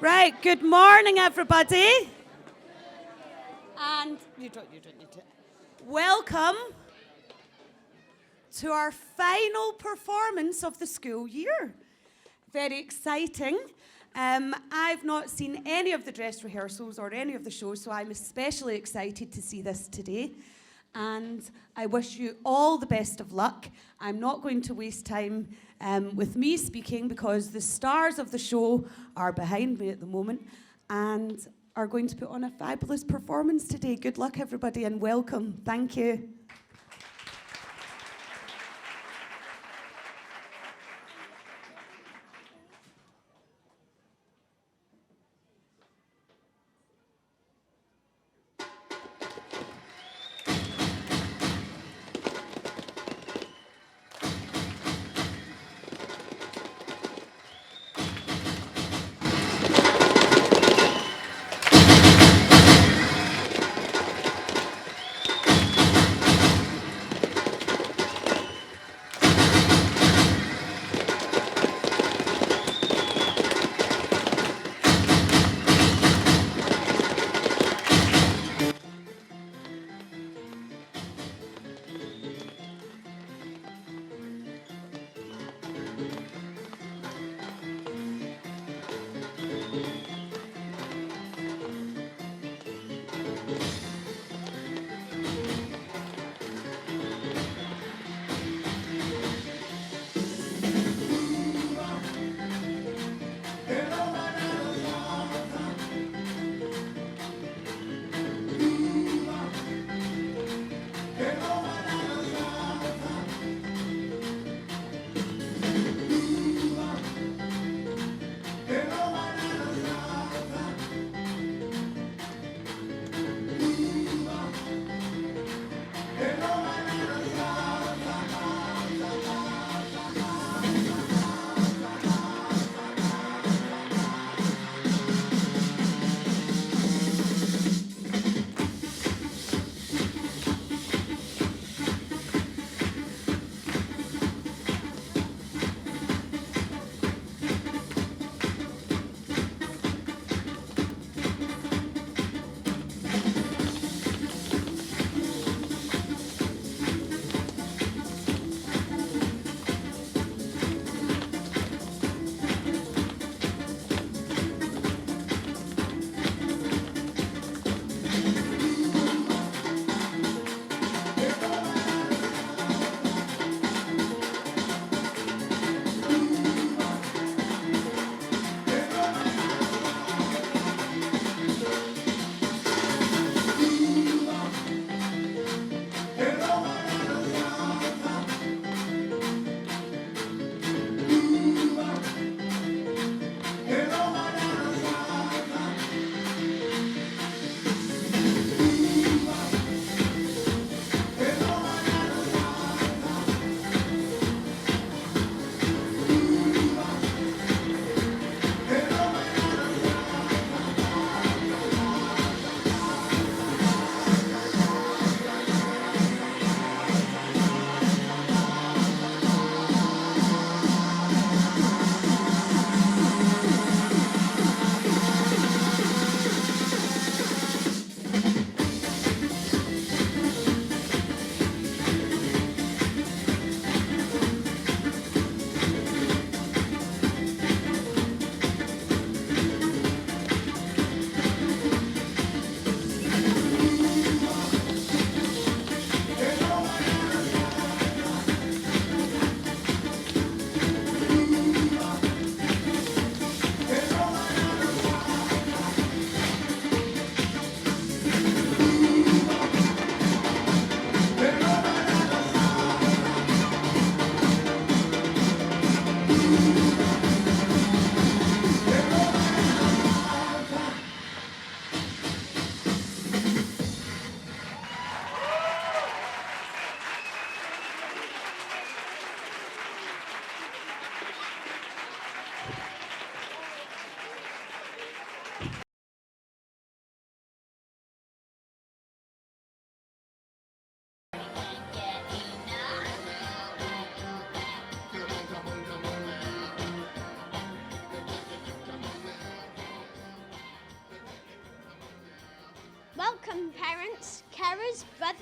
Right, good morning, everybody. And you don't need to. Welcome to our final performance of the school year. Very exciting. I've not seen any of the dress rehearsals or any of the shows, so I'm especially excited to see this today. And I wish you all the best of luck. I'm not going to waste time with me speaking because the stars of the show are behind me at the moment and are going to put on a fabulous performance today. Good luck, everybody, and welcome. Thank you.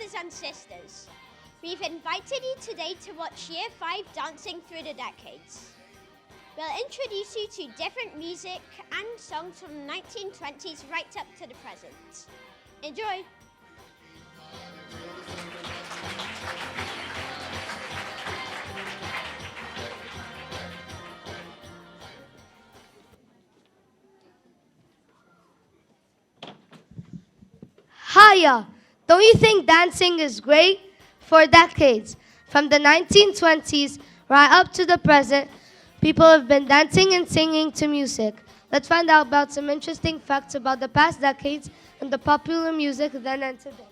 brothers and sisters. We've invited you today to watch Year 5 dancing through the decades. We'll introduce you to different music and songs from the 1920s right up to the present. Enjoy! Hiya! Don't you think dancing is great? For decades, from the 1920s right up to the present, people have been dancing and singing to music. Let's find out about some interesting facts about the past decades and the popular music then and today.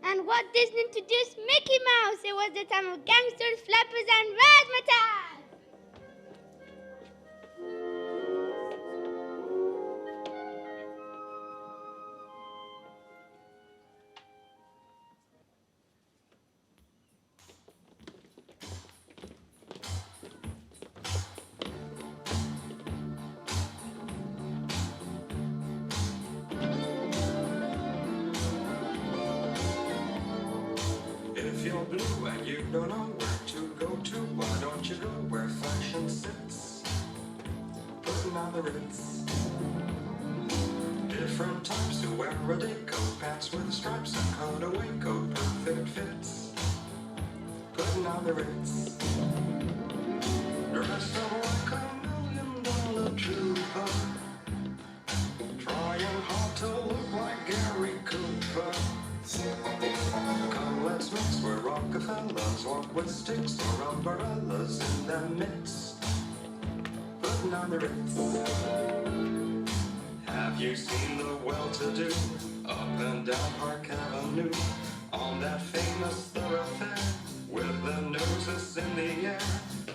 And Walt Disney introduced Mickey Mouse. It was the time of gangsters, flappers, and razzmatazz. If you're blue and you don't know where to go to, why don't you go where fashion sits? Putting on the Ritz. Different types to wear a day coat, pants with stripes and cutaway coat, perfect fits. Putting on the Ritz. Dressed up like $1 million trooper, trying hard to look like Gary Cooper. Come, let's mix where Rockefellers walk with sticks or umbrellas in their midst. Putting on the Ritz. Have you seen the well-to-do up and down Park Avenue on that famous thoroughfare with the noses in the air?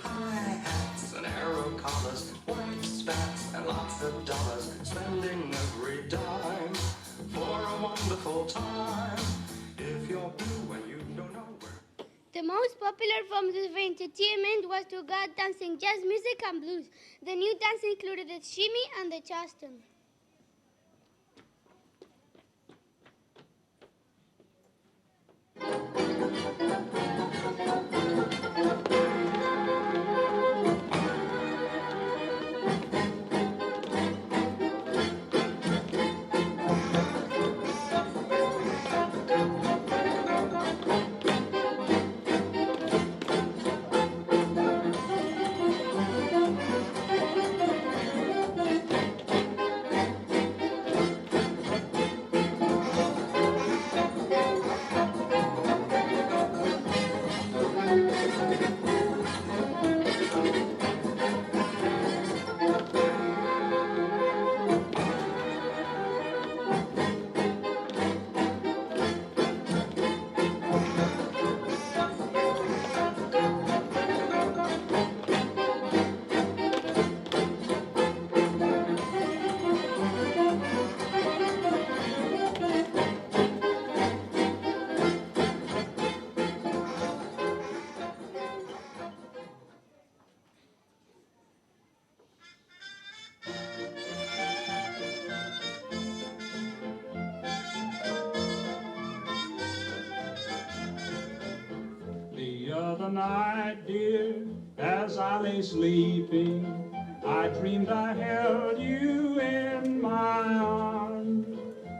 High hats and arrow collars, white spats and lots of dollars, spending every dime for a wonderful time. If you're blue and you don't know where. The most popular forms of entertainment was to go out dancing jazz music and blues. The new dance included the shimmy and the charleston. The other night, dear, as I lay sleeping, I dreamed I held you in my arms.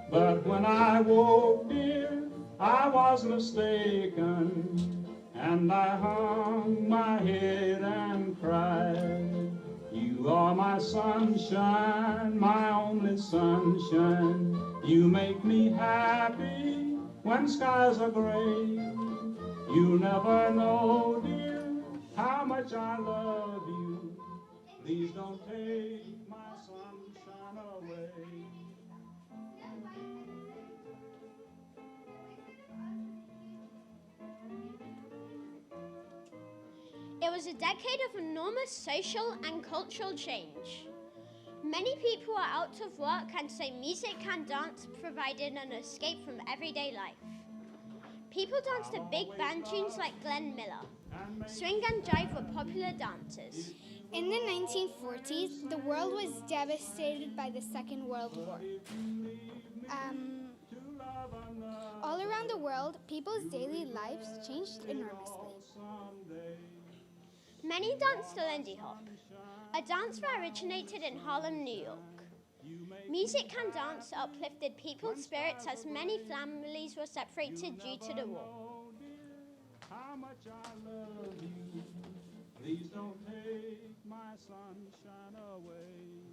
But when I woke, dear, I was mistaken, and I hung my head and cried. You are my sunshine, my only sunshine. You make me happy when skies are gray. You never know, dear, how much I love you. Please don't take my sunshine away. decade of enormous social and cultural change. Many people are out of work and so music and dance provided an escape from everyday life. People danced to big band tunes like Glenn Miller. Swing and jive were popular dances. In the 1940s, the world was devastated by the Second World War. All around the world, people's daily lives changed enormously. Many danced to Lindy Hop, a dance that originated in Harlem, New York. Music and dance uplifted people's spirits as many families were separated due to the war. How much I love you. Please don't take my sunshine away.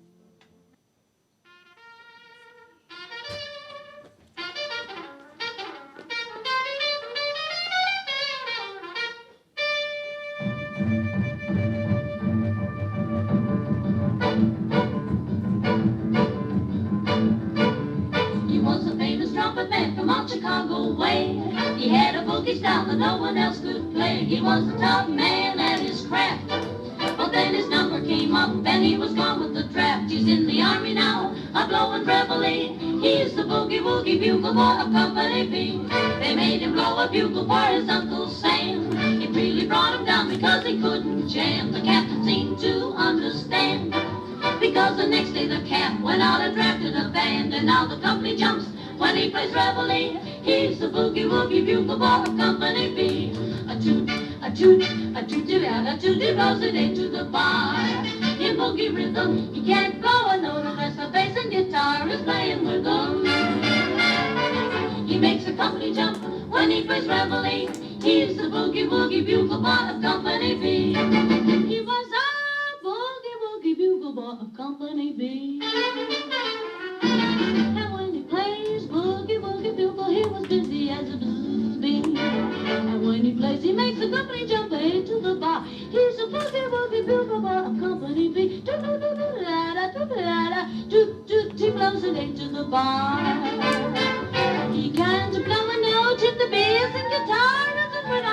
He was a famous trumpet man from out Chicago way. He had a boogie style that no one else could play. He was a tough man at his craft. But then his number came up and he was gone with the draft. He's in the army now, a blowing reveille. He's the boogie woogie bugle boy of Company B. They made him blow a bugle for his Uncle Sam. It really brought him down because he couldn't jam. The captain seemed to understand, because the next day the cap went out and drafted a band. And now the company jumps when he plays reveille. He's the boogie woogie bugle boy of Company B. A toot, a toot, a tooty out, a tooty blows it into the bar. In boogie rhythm, he can't blow a note unless the bass and guitar is playing with him. He makes the company jump when he plays reveille. He's the boogie woogie bugle boy of Company B. He was a boogie woogie bugle boy of Company B. And when he plays boogie woogie bugle, he was busy as a bee. And when he plays, he makes the company jump into the bar. He's a boogie woogie bugle boy of Company B. He blows it into the bar. He can't blow a note if the bass and guitar doesn't put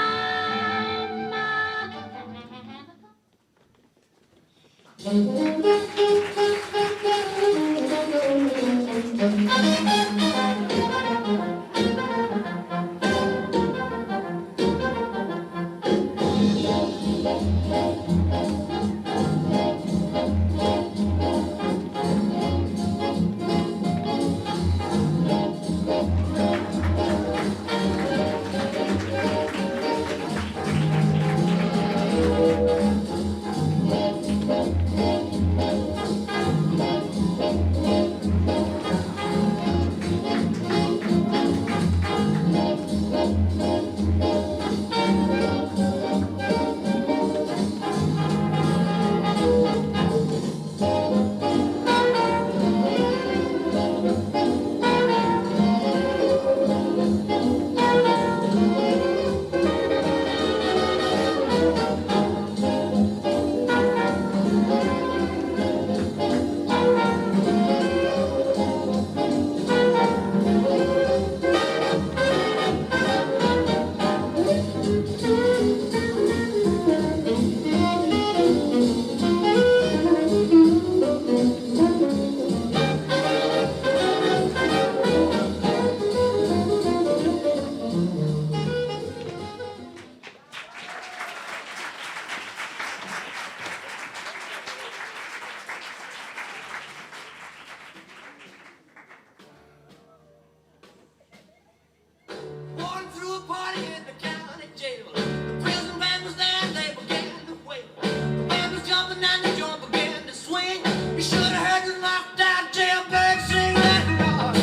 Walking through a party in the county jail. The prison band was there and they began to wail. The band was jumping and the joint began to swing. You should have heard the knocked out jailbird sing. Let it rock.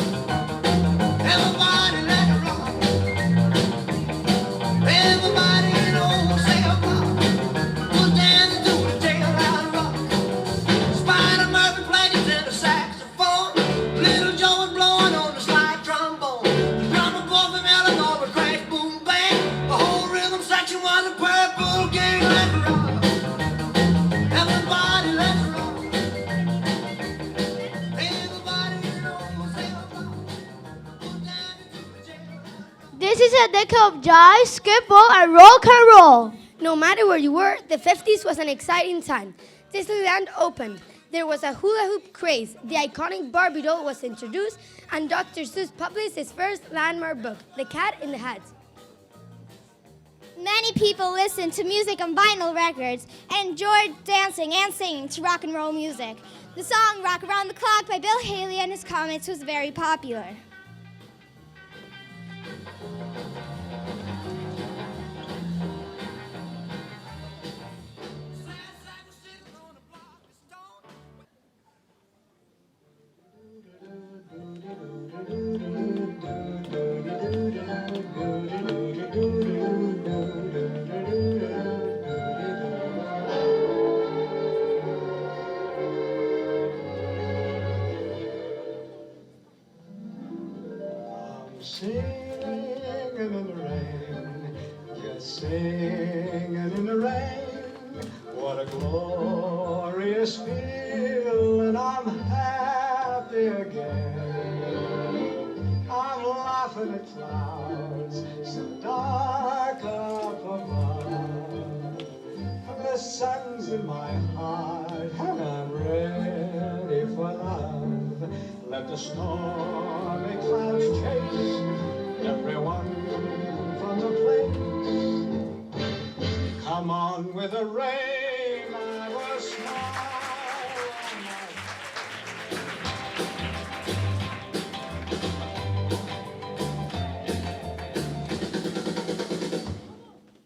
Everybody let it rock. Everybody in old cell block was dancing to the jail out rock. Spider Murphy played his tenor saxophone. Little Joe was blowing on the slide trombone. The drummer boy from Illinois would crash, boom, bang. The whole rhythm section was a purple gang. Let it rock. Everybody let it rock. Everybody in old cell block was dancing to the jail out rock. This is a decade of jive, skip rope, and rock and roll. No matter where you were, the 50s was an exciting time. Disneyland opened. There was a hula hoop craze. The iconic Barbie doll was introduced, and Dr. Seuss published his first landmark book, The Cat in the Hat. Many people listened to music on vinyl records and enjoyed dancing and singing to rock and roll music. The song Rock Around the Clock by Bill Haley and his Comets was very popular. Singing in the rain, just singing in the rain. What a glorious feeling, I'm happy again. I'm laughing at clouds so dark up above. The sun's in my heart and I'm ready for love. Let the stormy clouds chase everyone from the place. Come on with the rain, I will smile.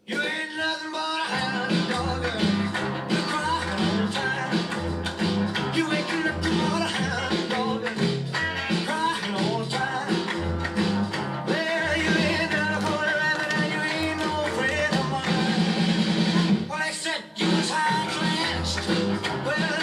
You ain't nothing but a hound dog. You cry all the time. You ain't nothing but a hound dog. Crying all the time. Well, you ain't nothing but a rabbit and you ain't no friend of mine. Well, they said you was high class. Well,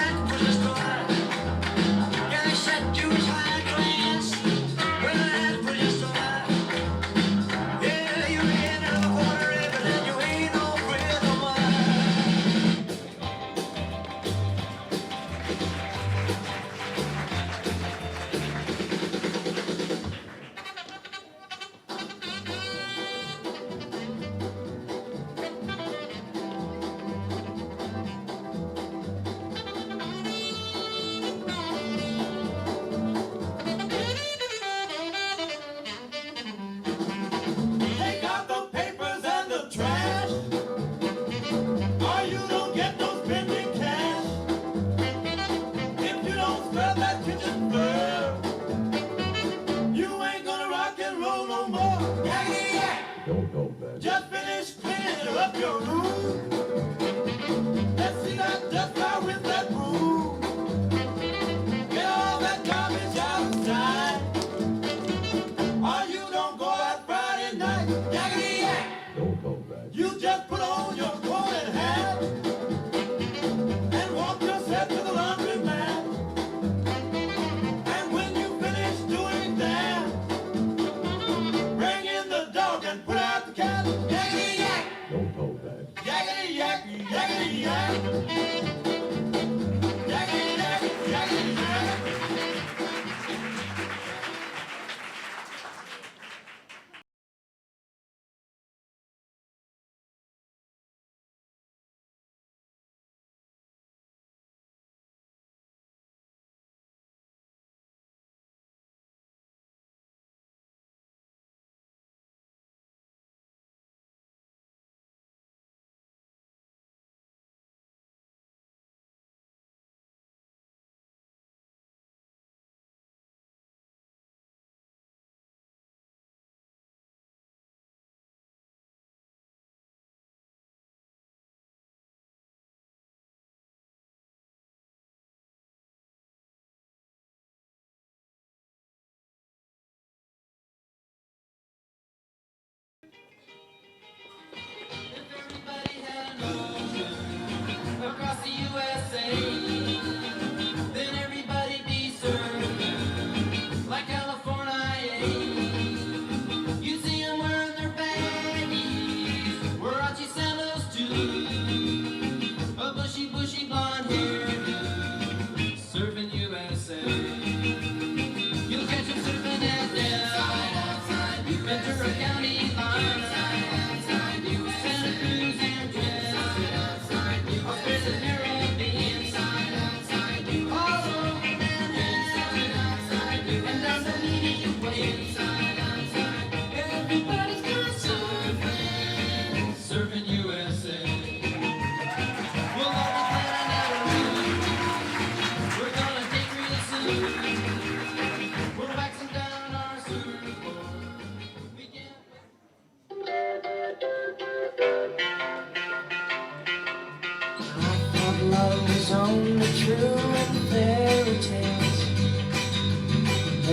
only true in fairy tales,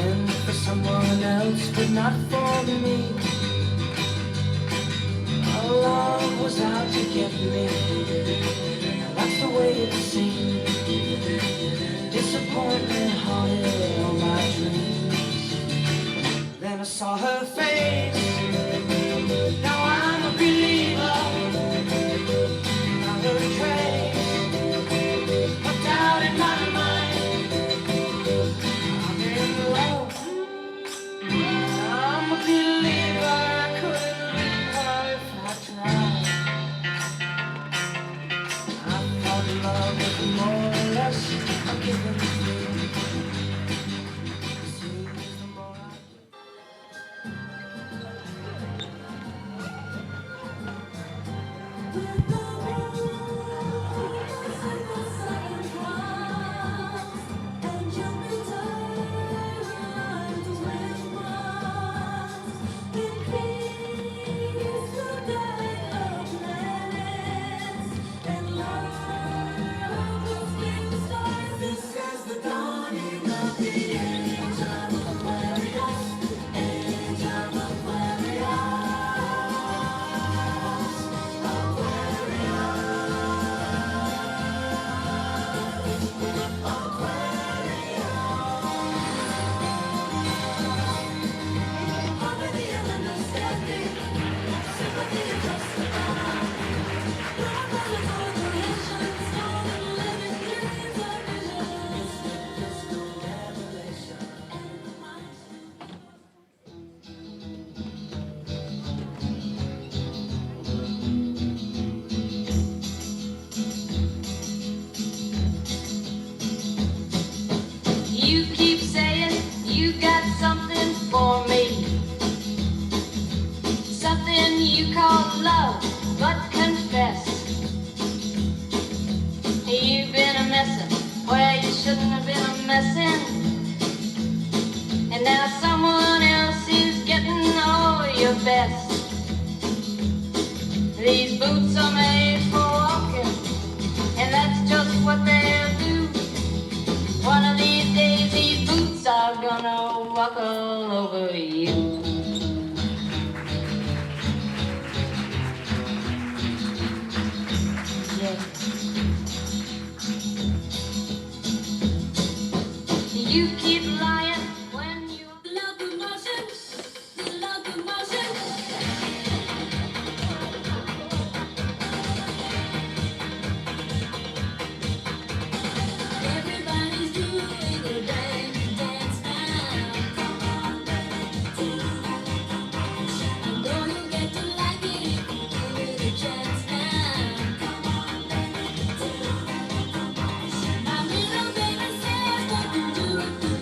and for someone else, but not for me. Our love was out to get me. That's the way it seemed. Disappointment haunted all my dreams. Then I saw her face. Now I'm a believer. Not a trace of doubt in my mind. I'm in love. I'm a believer. I couldn't leave her if I tried. I thought love was more or less a given thing. Seems the more I You keep saying you got something for me, something you call love, but confess you've been a messin' where you shouldn't have been a messin', and now someone else is getting all your best. These boots are made for walking, and that's just what they'll do. One of these days, these boots are gonna walk all over you. Yeah. You keep lying when you locomotion. Everybody's doing their dance now. Come on, baby, do. I know you get to like it if you give it a chance now. Come on, baby, do. My little baby says, don't you do it, do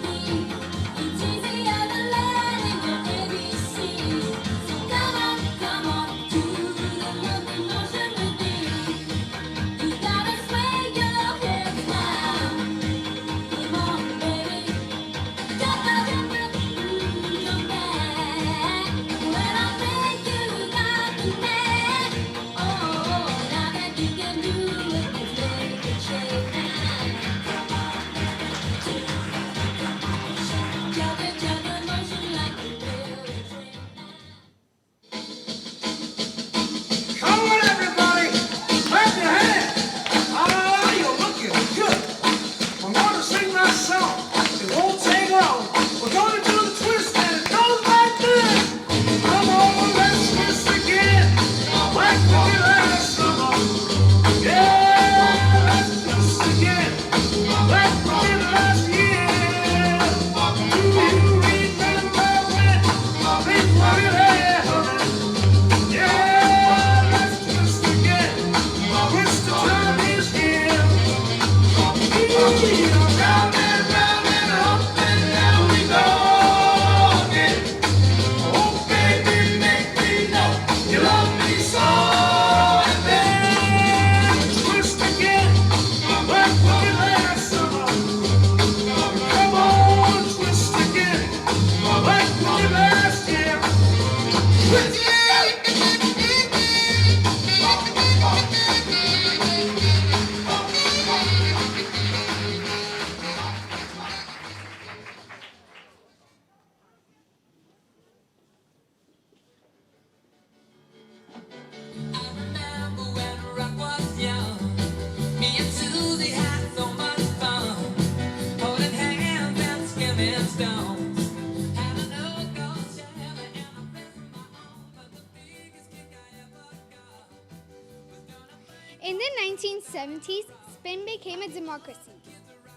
1970s, Spain became a democracy.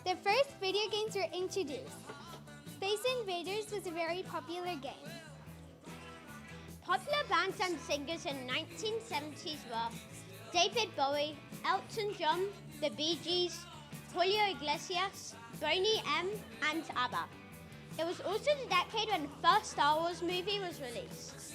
The first video games were introduced. Space Invaders was a very popular game. Popular bands and singers in 1970s were David Bowie, Elton John, the Bee Gees, Julio Iglesias, Boney M, and ABBA. It was also the decade when the first Star Wars movie was released.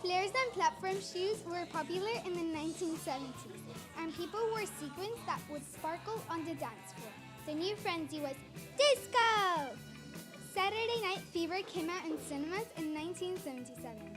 Flares and platform shoes were popular in the 1970s, and people wore sequins that would sparkle on the dance floor. The new frenzy was disco! Saturday Night Fever came out in cinemas in 1977.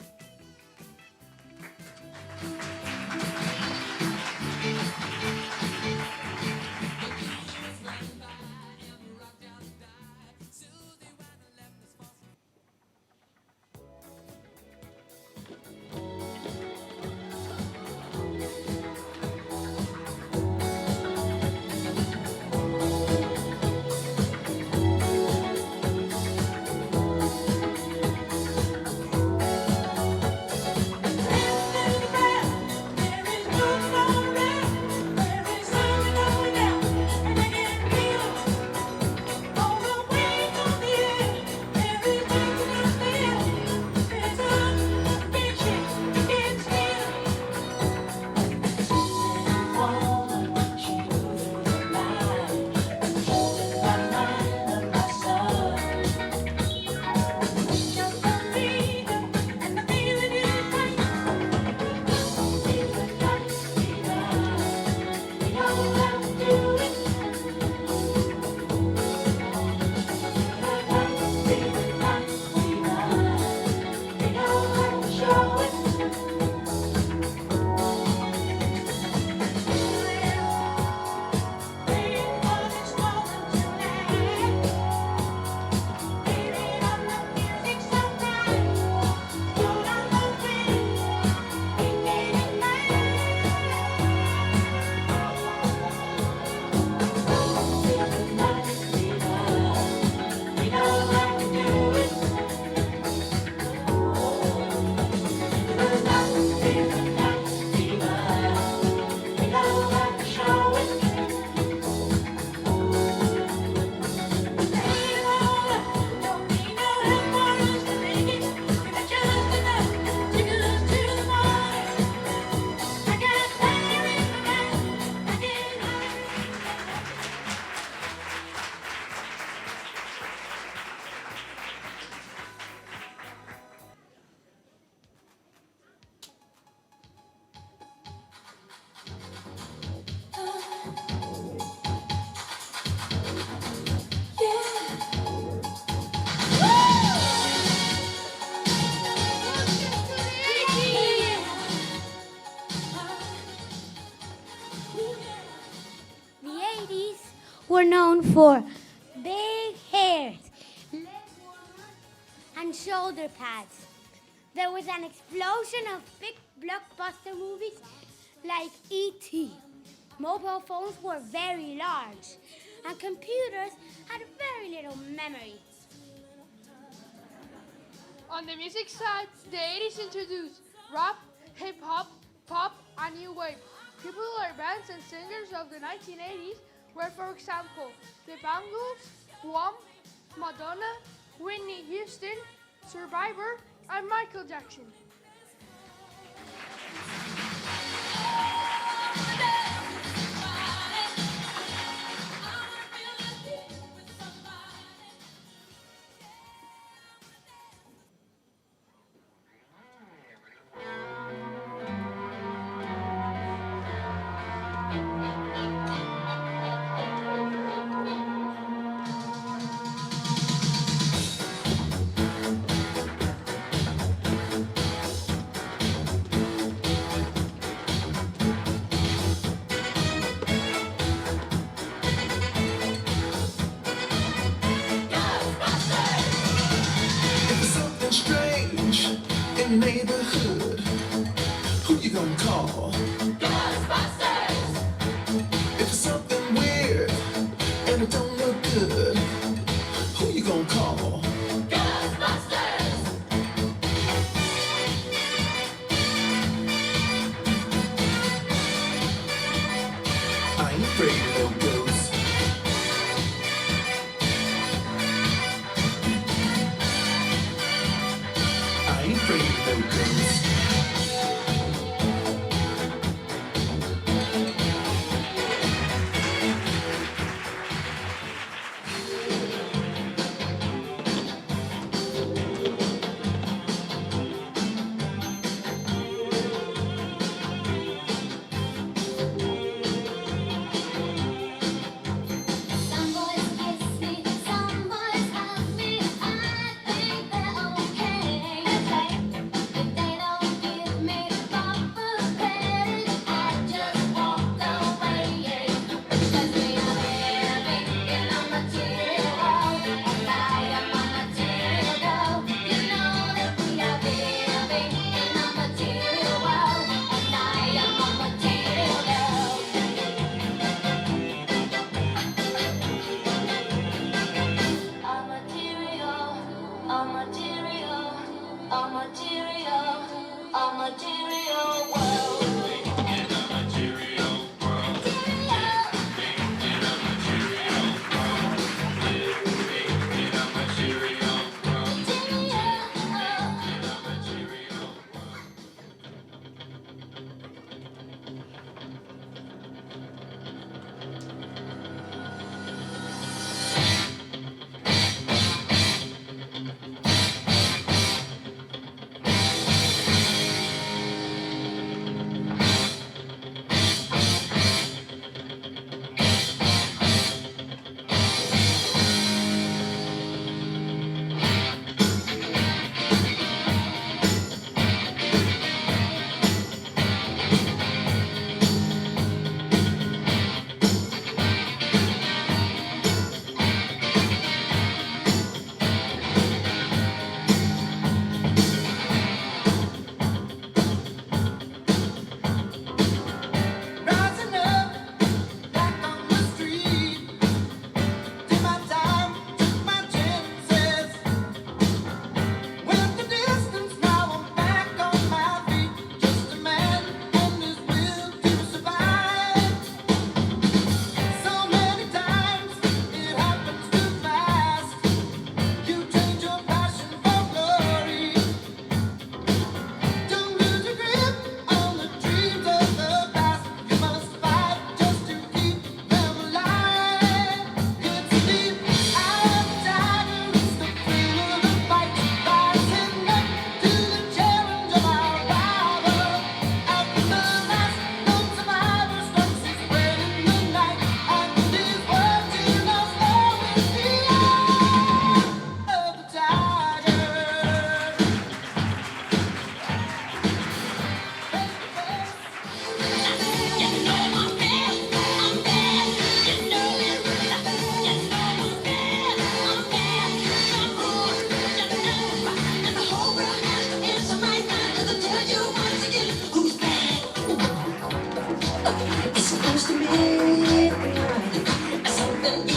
Were known for big hairs, leg warmers, and shoulder pads. There was an explosion of big blockbuster movies like E.T. Mobile phones were very large, and computers had very little memory. On the music side, the 80s introduced rap, hip-hop, pop, and new wave. Popular bands and singers of the 1980s were, for example, the Bangles, Wham, Madonna, Whitney Houston, Survivor, and Michael Jackson. Neighborhood, who you gonna call? Ghostbusters! If it's something weird and it don't look good, who you gonna call? Ghostbusters! I ain't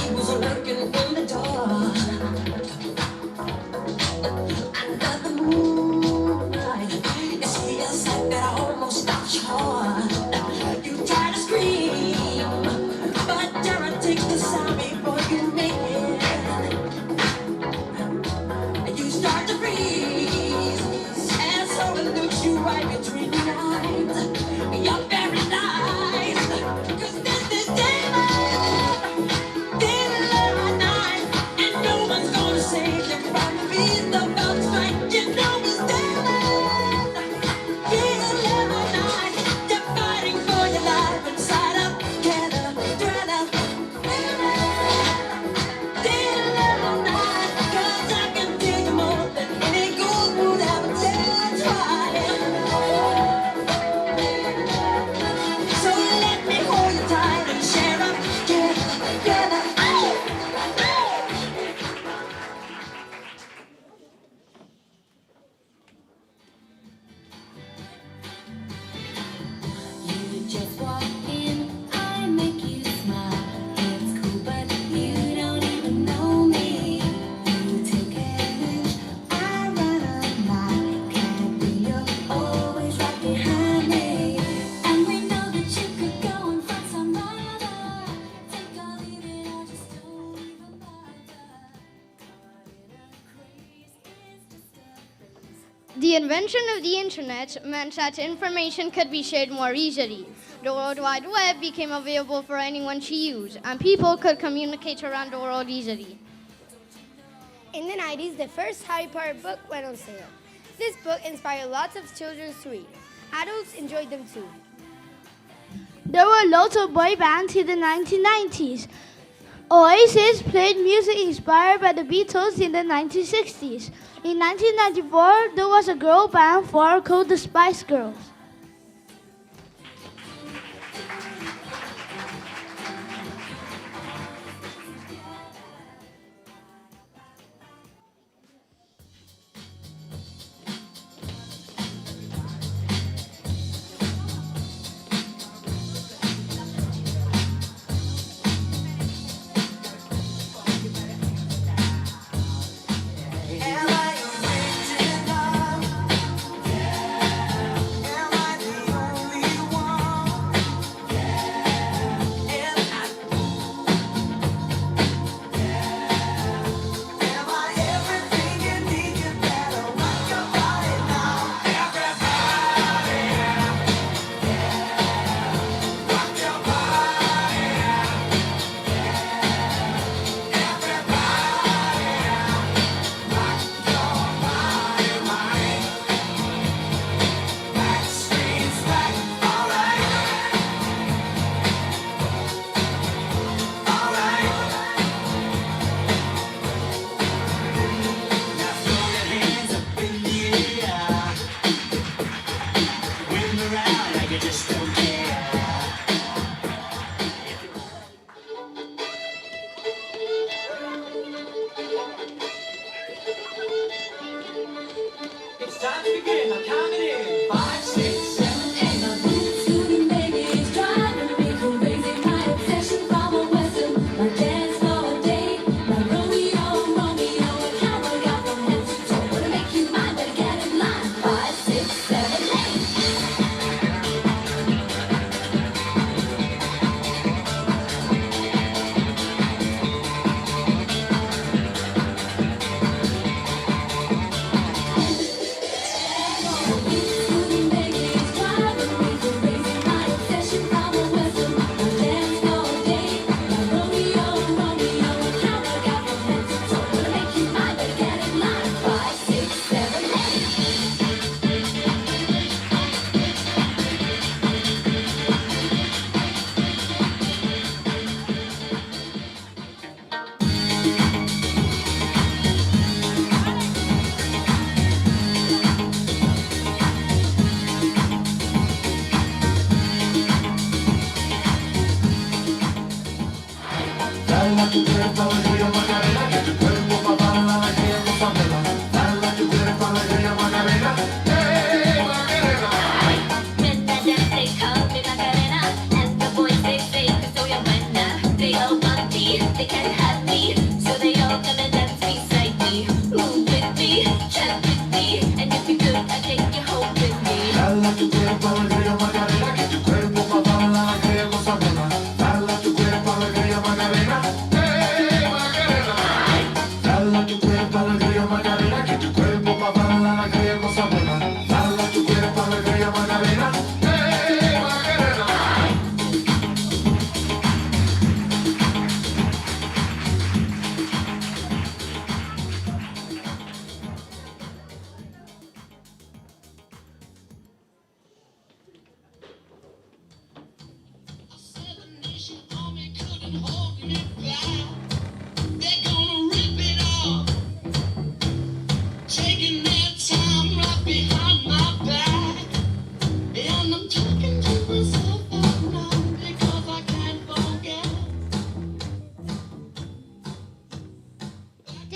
he was lurking in the dark. Under the moonlight, you see a sight that almost stops your heart. You try to scream, but terror takes the sound before you make it. And you start to freeze, and so it looks you right between the eyes. You're paralyzed, 'cause there's this demon, demon at night, and no one's gonna save you from the beast about to strike. You know he's demon, demon at night. You're fighting for your life inside of Canada, Canada. Demon at night, 'cause I can tell you more than any ghost would ever try. So let me hold you tight and share up together. You just walk in, I make you smile. It's cool, but you don't even know me. You take advantage, I run a mile. Can't be you're always right behind me. And we know that you could go and find some other. Take or leave it, I just don't even bother. Caught in a craze, it's just a craze. The invention of the internet meant that information could be shared more easily. The World Wide Web became available for anyone to use, and people could communicate around the world easily. In the 90s, the first Harry Potter book went on sale. This book inspired lots of children to read. Adults enjoyed them too. There were lots of boy bands in the 1990s. Oasis played music inspired by the Beatles in the 1960s. In 1994, there was a girl band called the Spice Girls. Am I original? Am I the only one? Am I everything you need? You better rock your body now. Everybody, rock your body. Backstreet's back, alright. Alright. Now throw your hands up in the air. Wave around like you just don't care. It's time to begin. I'm counting in. 5, 6, 7, 8. My blue suit baby is driving me crazy. My obsession from a western, my dance for a day. My Romeo, Romeo, a cowboy got from head to toe. Wanna make you mine, better get in line. 5, 6, 7, 8.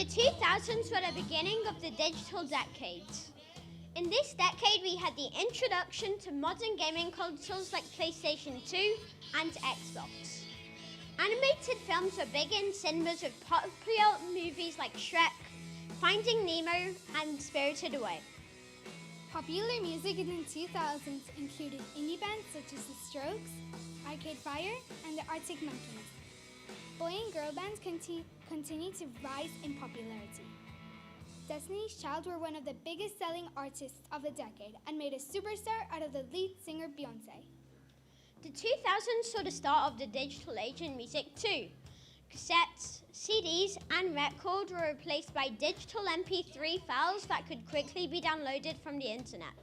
The 2000s were the beginning of the digital decade. In this decade, we had the introduction to modern gaming consoles like PlayStation 2 and Xbox. Animated films were big in cinemas with popular movies like Shrek, Finding Nemo, and Spirited Away. Popular music in the 2000s included indie bands such as The Strokes, Arcade Fire, and the Arctic Monkeys. Boy and girl bands continue to rise in popularity. Destiny's Child were one of the biggest selling artists of the decade and made a superstar out of the lead singer Beyoncé. The 2000s saw the start of the digital age in music too. Cassettes, CDs, and records were replaced by digital MP3 files that could quickly be downloaded from the internet.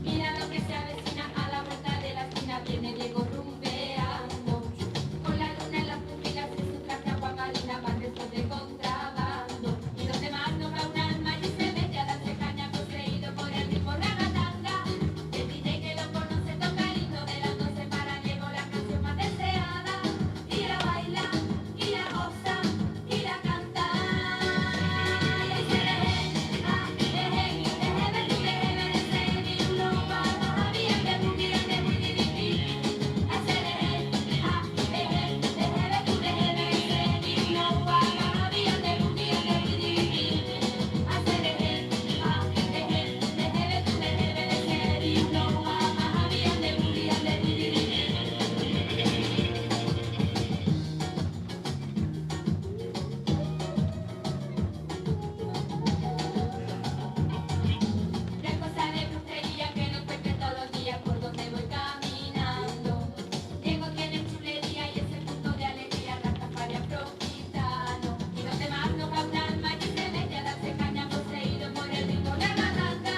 Mira lo que se avecina a la vuelta de la esquina, viene Diego rumbeando. Con la luna en las pupilas de su traje agua marina van restos de contrabando. Y donde más no va un alma y se mete a darse caña poseído por el ritmo ragatanga. El DJ que lo conoce toca el himno de las 12 para Diego, la canción más deseada. Y la baila, y la goza, y la canta. Y ahí se La cosa de brujería que nos cuente todos los días por donde voy caminando. Diego tiene chulería y ese punto de alegría, Rastafari afrogitano. Y donde más nos va un alma y se mete a darse caña poseído por el ritmo ragatanga.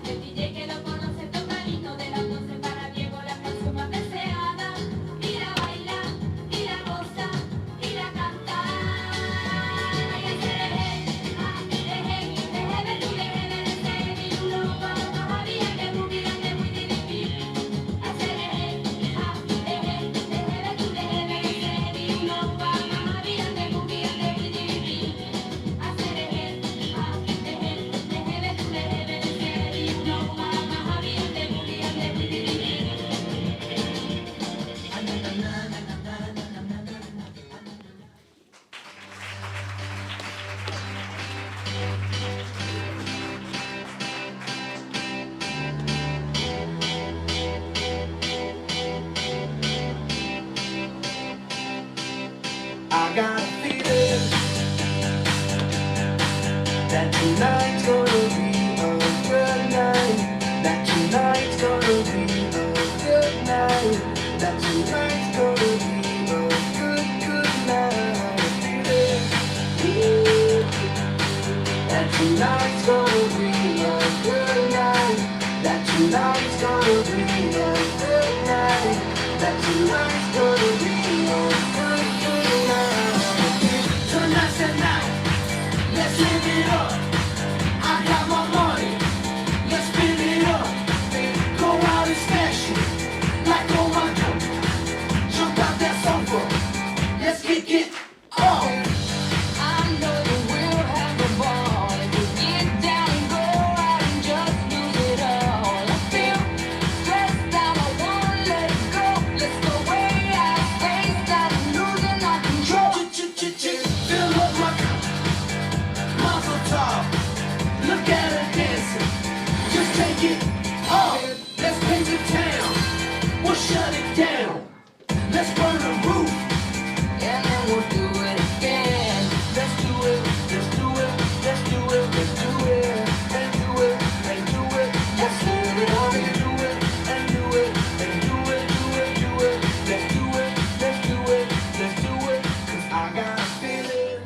El DJ que lo conoce toca el himno de las 12 para Diego, la canción más deseada. Y la baila, y la goza, y la canta. Y ahí se I got a feeling that tonight's gonna be a good night. That tonight's gonna be a good night. That tonight's gonna be a good night. Feeling that tonight's gonna be a good night. That tonight's gonna be a good night. That tonight's gonna be a good night. Tonight's the night. Let's live it up. I got my money. Let's spin it up. Go out and smash it like oh my God. Jump out that sofa. Let's kick it off. I know that we'll have a ball. Get down and go out and just lose it all. I feel stressed out. I wanna let it go. Let's go way out. Spaced out. I'm losing all control. Fill up my cup. Mazel tov. Look at her dancing. Just take it off. Let's paint the town. We'll shut it down. Let's burn the roof. And then we'll do it again. Let's do it. Let's do it. Let's do it. Let's do it. And do it. And do it. Let's live it up and do it. And do it. And do it. Do it. Do it. Let's do it. Let's do it. Let's do it. 'Cause I got a feeling.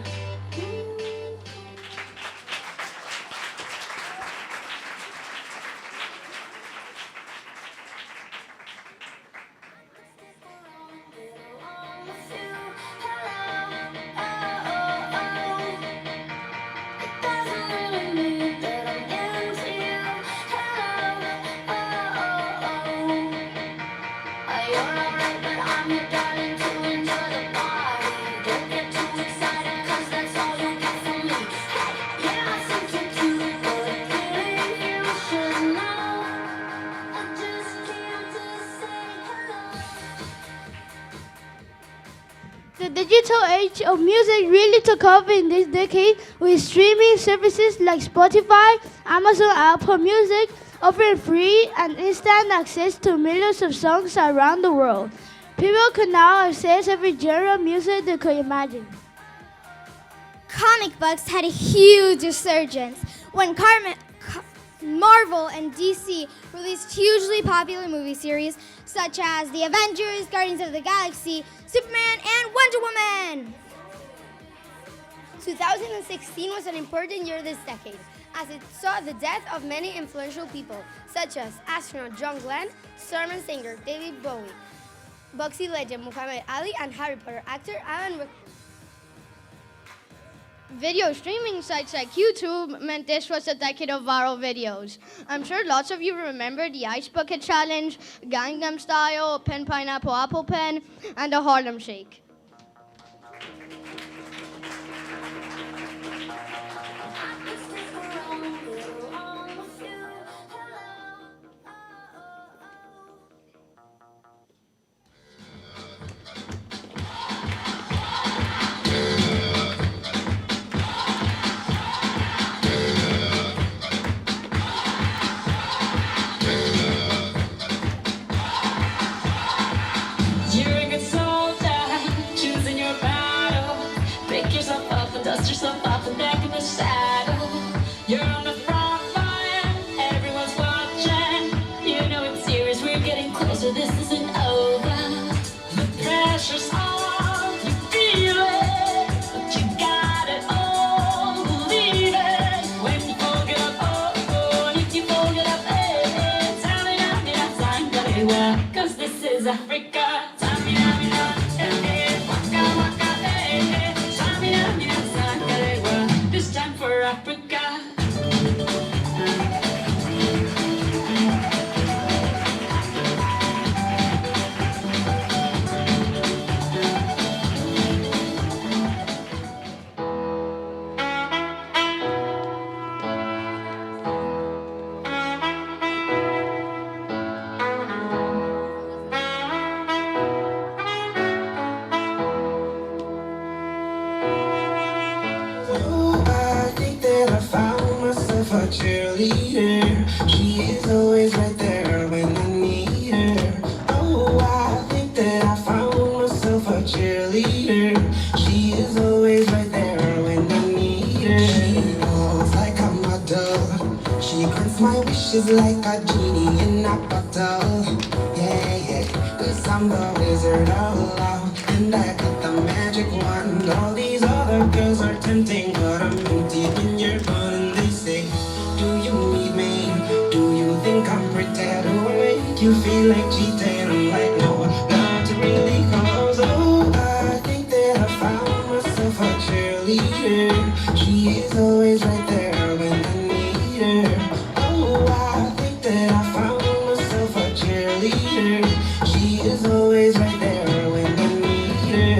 digital age of music really took over in this decade with streaming services like Spotify, Amazon, Apple Music, offering free and instant access to millions of songs around the world. People can now access every genre of music they could imagine. Comic books had a huge resurgence when Marvel and DC released hugely popular movie series such as The Avengers, Guardians of the Galaxy, Superman, and Wonder Woman. 2016 was an important year this decade, as it saw the death of many influential people, such as astronaut John Glenn, Starman singer David Bowie, boxing legend Muhammad Ali, and Harry Potter actor Alan Rickman. Video streaming sites like YouTube meant this was a decade of viral videos. I'm sure lots of you remember the Ice Bucket Challenge, Gangnam Style, Pen Pineapple Apple Pen, and the Harlem Shake. Dust yourself off the back of the saddle. You're on the front line, everyone's watching. You know it's serious, we're getting closer, this isn't over. The pressure's on, you feel it, but you got it all, believe it. When you fold it up, oh, and if you fold it up, hey, tamina, sangalewa, 'cause this is Africa. Tamina, hey, waka waka, hey, tamina, sangalewa, this time for Africa. A cheerleader, she is always right there when I need her. Oh, I think that I found myself a cheerleader. She is always right there when I need her. She knows like a model. She grants my wishes like a genie in a bottle. Yeah, yeah, 'cause I'm the wizard of love, and I got the magic wand. All these other girls are tempting, but I'm empty when you're gone. And they say, do you need me? Do you think I'm pretty? Do I make you feel like cheating? I'm like, no, not really, 'cause oh, I think that I found myself a cheerleader. She is always right there when I need her. Oh, I think that I found myself a cheerleader. She is always right there when I need her.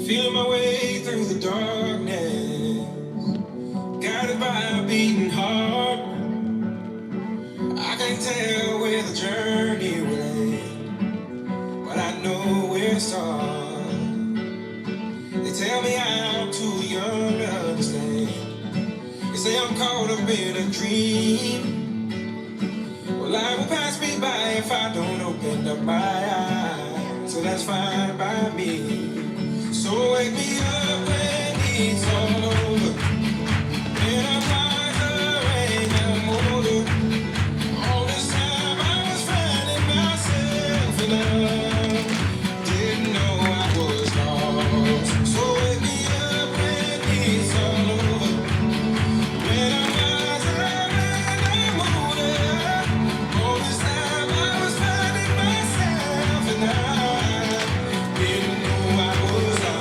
Feeling my way through the darkness, guided by a beating heart. I can't tell where the journey will end, but I know where to start. They tell me I'm too young to understand. They say I'm caught up in a dream. Well, life will pass me by if I don't open up my eyes, so that's fine by me. So wake me up when it's all over, when I'm wiser and I'm older. All this time I was finding myself and I didn't know I was lost. So wake me up when it's all over, when I'm wiser and I'm older. All this time I was finding myself and I didn't know I was lost.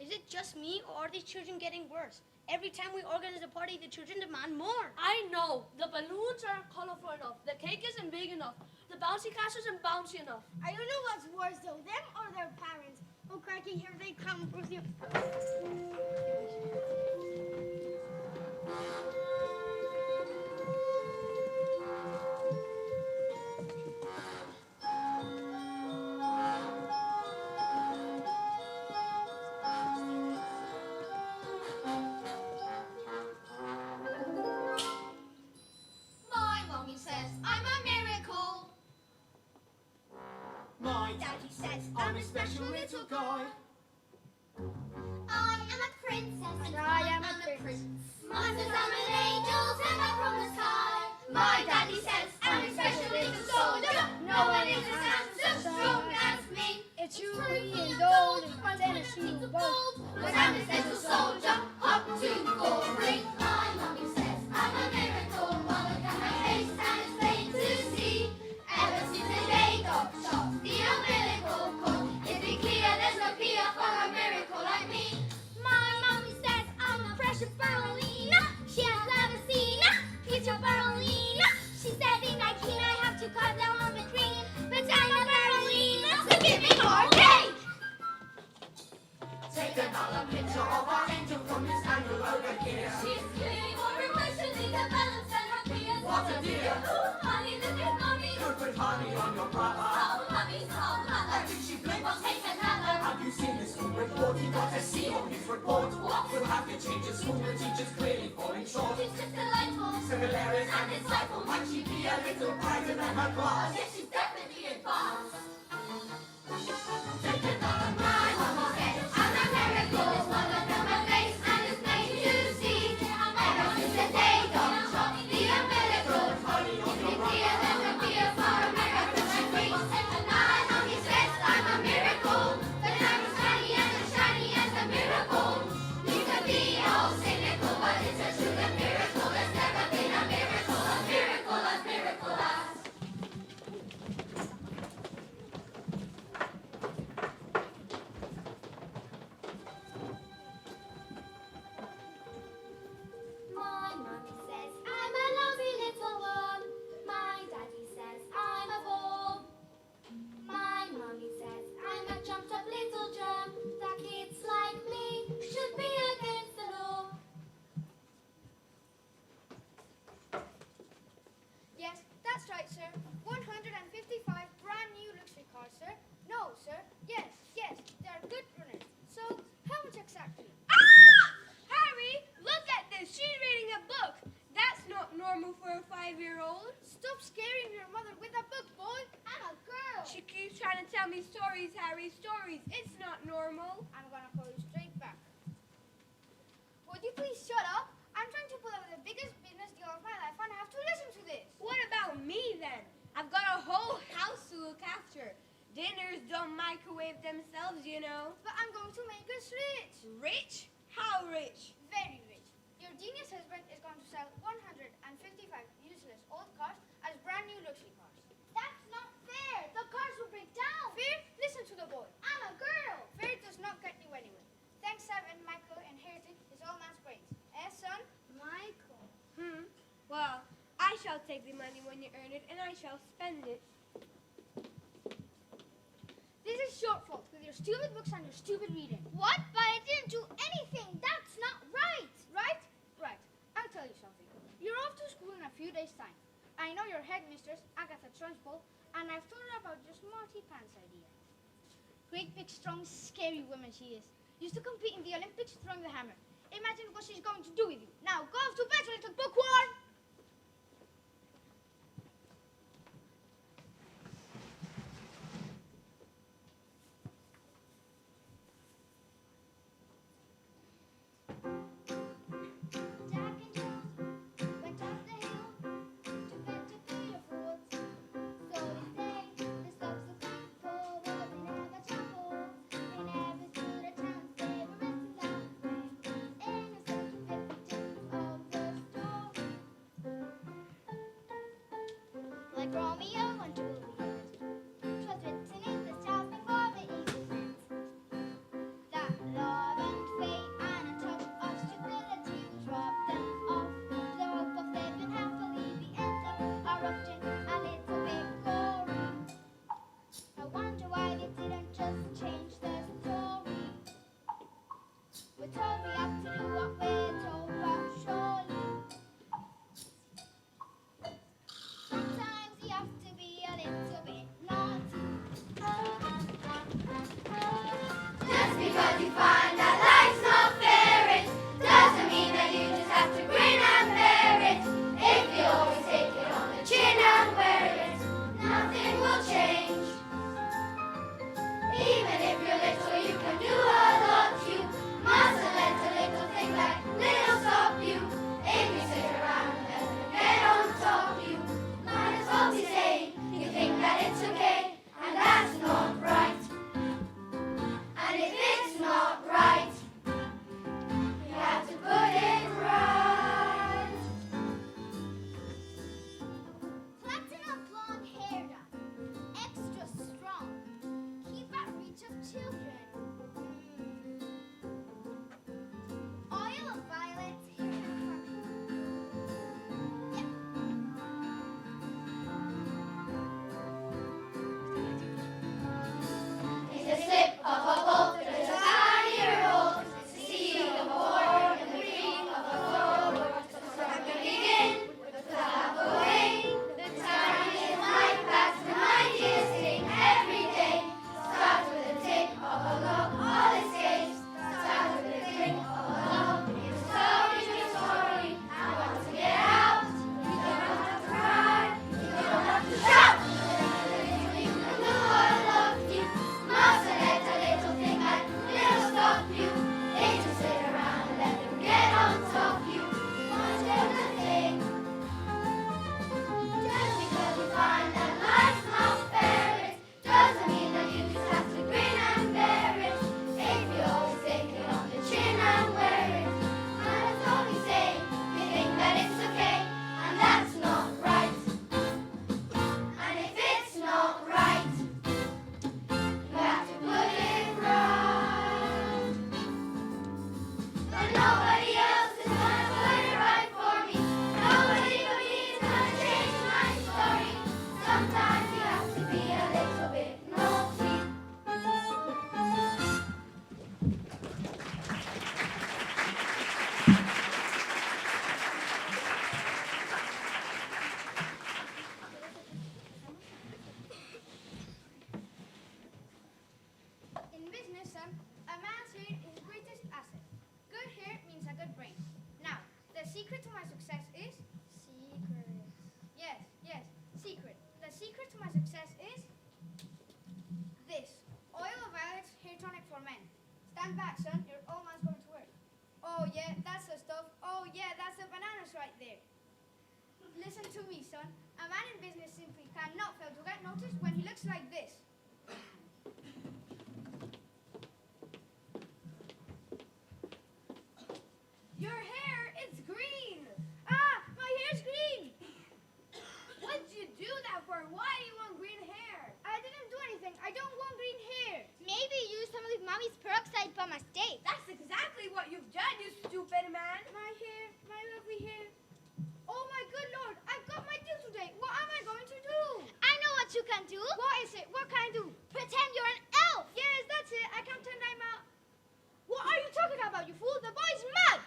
Is it just me, or are these children getting worse? Every time we organize a party, the children demand more. I know. The balloons aren't colorful enough. The cake isn't big enough. The bouncy castle isn't bouncy enough. I don't know what's worse though, them or their parents. Oh, Cracky, here they come with you. My mommy says I'm a miracle. My daddy says I'm a special little guy. I am a princess and I am a prince. Mom says I'm an angel sent up from the sky. My daddy says I'm a special little soldier. No one is as handsome, strong as me. It's you and gold and Tennessee bold. But I'm a special soldier, up to for free. My mommy says I'm a miracle. Well, look at my face and it's plain to see. Ever since the day God shot the umbilical cord, it's been clear there's no peer for a miracle like me. My mommy says I'm a precious ballerina. She has never seen a future ballerina. She said in 19 I have to cut down on the green, but I'm a ballerina, so give me more cake. Take another picture of our angel from this angle over here. She's clearly more emotionally developed than her peers. What a dear! Oh, honey, look at mommy. You put honey on your brother. Oh, mommy's whole mother. I think she blinks. Well, take another. Have you seen his school report? He got a C on his report. What? We'll have to change his school. The teacher's clearly falling short. It's just delightful. So hilarious and insightful. Might she be a little brighter than her class? Yes, she's definitely advanced. Take another. My mama says I'm a miracle. Well, look at my face and it's plain to see. Ever since the day God shot the umbilical cord, it's been clear there's no fear for a miracle like me. My mommy says I'm a miracle, but I'm as tiny and as shiny as a miracle. You could be all cynical, but it's a true miracle. There's never been a miracle as miracle as miracle as. My mommy says I'm a lousy little one. My daddy says I'm a ball. My mommy says I'm a jumped up little germ. That kids like me should be against the law. Yes, that's right, sir. 155 brand new luxury cars, sir. No, sir. Yes, they're good runners. So, how much exactly? Harry, look at this. She's reading a book. That's not normal for a 5-year-old. Stop scaring your mother with a book, boy. I'm a girl. She keeps trying to tell me stories, Harry, stories. It's not normal. I'm gonna call you straight back. Would you please shut up? I'm trying to pull out the biggest business deal of my life and I have to listen to this. What about me then? I've got a whole house to look after. Dinners don't microwave themselves, you know. But I'm going to make us rich. Rich? How rich? Very rich. Your genius husband is going to sell 155 useless old cars as brand new luxury cars. That's not fair. The cars will break down. Fair? Listen to the boy. I'm a girl. Fair does not get you anywhere. Thanks, Sam and Michael inherited his old man's brains. Eh, son? Michael. Well, I shall take the money when you earn it, and I shall spend it. This is your fault with your stupid books and your stupid reading. What? But I didn't do anything. That's not right. Right? Right. I'll tell you something. You're off to school in a few days' time. I know your headmistress, Agatha Trunchbull, and I've told her about your smarty pants idea. Great big, strong, scary woman she is. Used to compete in the Olympics throwing the hammer. Imagine what she's going to do with you. Now go off to bed, little bookworm. Jack and Jill went up the hill to fetch a feed of fruits. So they say the stops of people, but they never travel. They never stood a chance, they were resting that way. Innocent to 52 of the story. Like Romeo and Juliet, 'twas written in the stars before the eagle met. That love and fate and a touch of stupidity was robbed them of the hope of living happily. The end of our rupture a little bit gory. I wonder why they didn't just change the story. We're told we have to do what we're told, but surely sometimes you have to be a little bit naughty. Just because you find that life's not fair, it doesn't mean that you just have to grin and bear it. If you always take it on the chin and wear it, nothing will change. Even if you're little, you can do a lot. You mustn't let a little thing like little stop you. If you sit around and let them get on top you, might as well be saying you think that it's okay, and that's not right. And if it's not right, you have to put it right. Platinum blonde hair dye, extra strong, keep out reach of children. Oil of violets, hair It's a slip of a bolt, there's a tinier hole. It's the seal of a word and the cream of a forward. So I can begin with the flap away. The tiniest light past the mightiest thing every day. Starts with a tick of a lock, all escapes. Starts with a tick of a lock. It's a story. I want to get out. You don't have to cry. You don't have to shout. You can do what loves you. Mustn't let a little thing like little stop you. They just sit around and let them get on top you. Much of the thing. Just because you find that life's not fair, it doesn't mean that you just have to grin and bear it. If you always take it on the chin and wear it, might as well be saying you think that it's okay, and that's not right. And if it's not right, you have to put it right. But nobody else is gonna put it right for me. Nobody but me is gonna change my story. Sometimes you have to be a little bit naughty. In business, son, a man's hair is his greatest asset. Good hair means a good brain. Now, the secret to my success is? Secret. Yes, secret. The secret to my success is this. Oil of violets hair tonic for men. Stand back, son. Your old man's going to work. Oh, yeah, that's the stuff. Oh, yeah, that's the bananas right there. Listen to me, son. A man in business simply cannot fail to get noticed when he looks like this. Your hair is green. Ah, my hair's green. What did you do that for? Why do you want green hair? I didn't do anything. I don't want green hair. Maybe you used some of mommy's peroxide by mistake. That's exactly what you've done, you stupid man. My hair, my lovely hair. Oh my good Lord, I've got my due today. What am I going to do? I know what you can do. What is it? What can I do? Pretend you're an elf. Yes, that's it. I can pretend I'm a... What are you talking about, you fool? The boy's mad.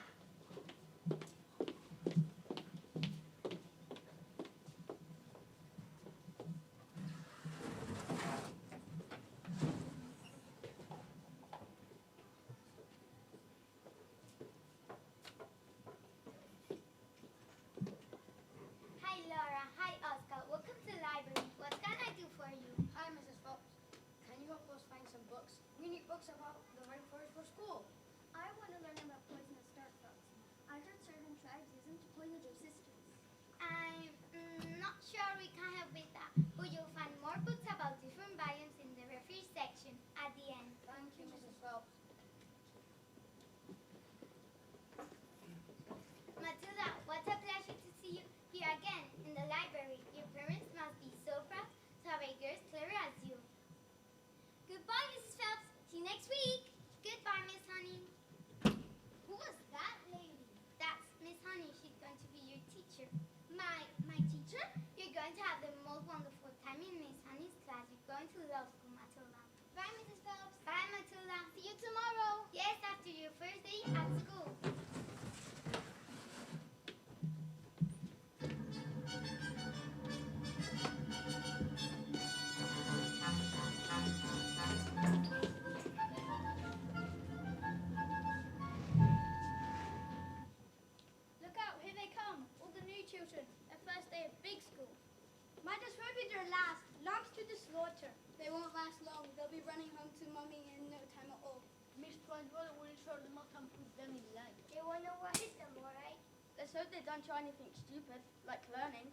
just hope they don't try anything stupid, like learning.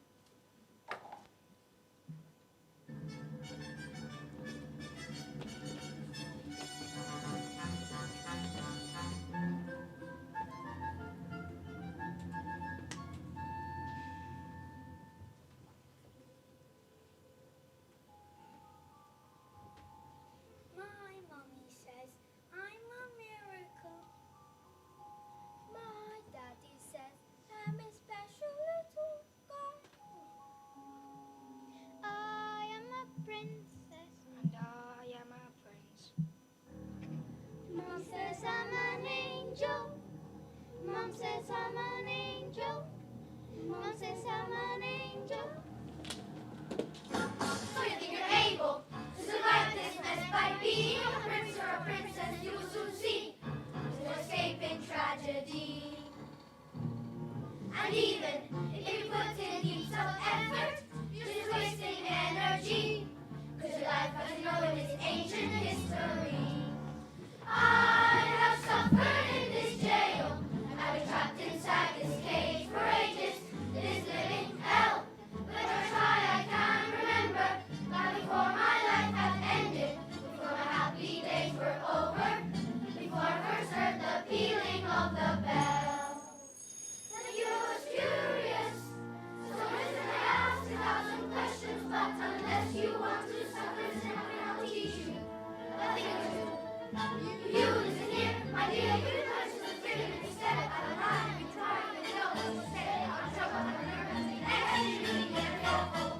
My mommy says I'm a miracle. My daddy says I'm a special little girl. I am a princess. And I am a prince. Mom says I'm an angel. Mom says I'm an angel. Mom says I'm an angel. So you think you're able to survive this mess by being a prince or a princess? You will soon see to escape in tragedy. And even if you put in heaps of effort, you're just wasting energy. 'Cause your life as you know it is ancient history. I have suffered in this jail. I've been trapped inside this cage for ages. It is living hell. But I try I can remember that before my life had ended, before my happy days were over, before I first heard the pealing of the bell. And you was curious, so listen, I asked 1,000 questions, but unless you want to suffer, then I'll teach you a thing or two. You listen here, my dear, you question the freedom instead of a lie. You try to know what to say, I'm trouble, I'm nervous, and you really get helpful.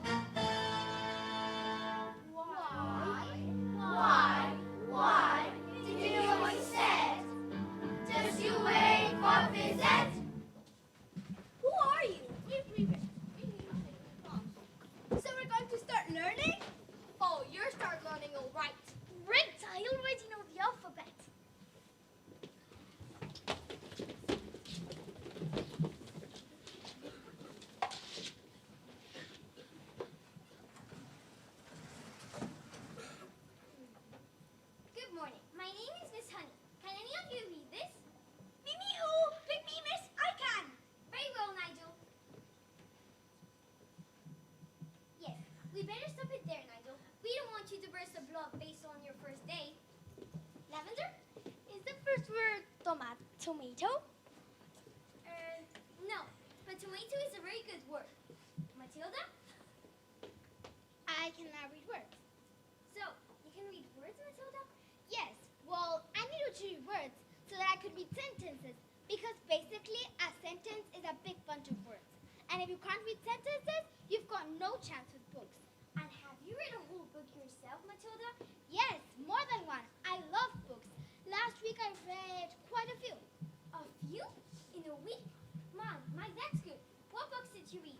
Why did you do what he said? Just you wait for visit? Who are you? So we're going to start learning? Oh, you'll start learning all right. Great, I already know the alphabet. Good morning. My name is Miss Honey. Can any of you read this? Me, who? Pick me, miss. I can. Very well, Nigel. Yes, we better stop it there, Nigel. We don't want you to burst a blood based on your first day. Lavender? Is the first word tomato? No, but tomato is a very good word. Matilda? I cannot read words. So, you can read words, Matilda? Yes, well, I needed to read words so that I could read sentences, because basically a sentence is a big bunch of words. And if you can't read sentences, you've got no chance with books. And have you read a whole book yourself, Matilda? Yes, more than one. I love books. Last week I read quite a few. A few? In a week? My, that's good. What books did you read?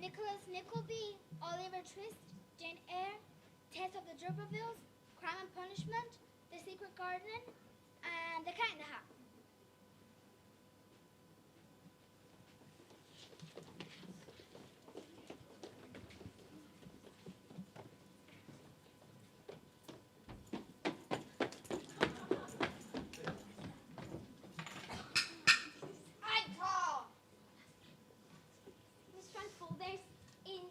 Nicholas Nickleby, Oliver Twist, Jane Eyre, Tales of the D'Urbervilles, Crime and Punishment, The Secret Garden, and The Cat in the Hat. Miss Trunchbull, there's in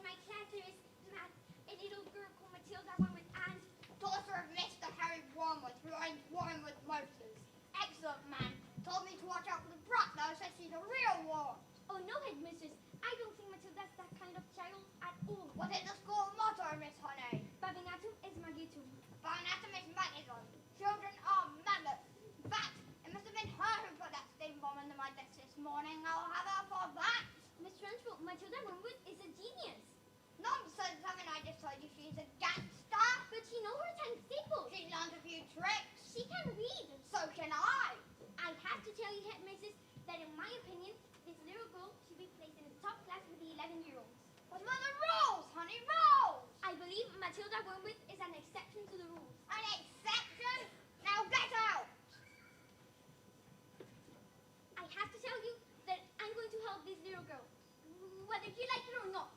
my class there is a little girl called Matilda Wormwood and daughter of Mr. Harry Wormwood, who owns Wormwood Motors. Excellent man. Told me to watch out for the brat though, said she's a real one. Oh no, headmistress. I don't think Matilda's that kind of child at all. What is the school motto, Miss Honey? Babinatum is Magitum. Babinatum is Magitum. Children are mammoths. In fact, it must have been her who put that steam bomb into my desk this morning. I'll have her for that. Miss Trunchbull, Matilda Wormwood is a genius. Nonsense, haven't I just told you she's a gangster? But she knows her times tables. She learned a few tricks. She can read. So can I. I have to tell you, headmistress, that in my opinion, this little girl should be placed in the top class with the 11-year-olds. But mother, rules, honey, rules! I believe Matilda Wormwood is an exception to the rules. An exception? Now get out! I have to tell you that I'm going to help this little girl, whether you like it or not.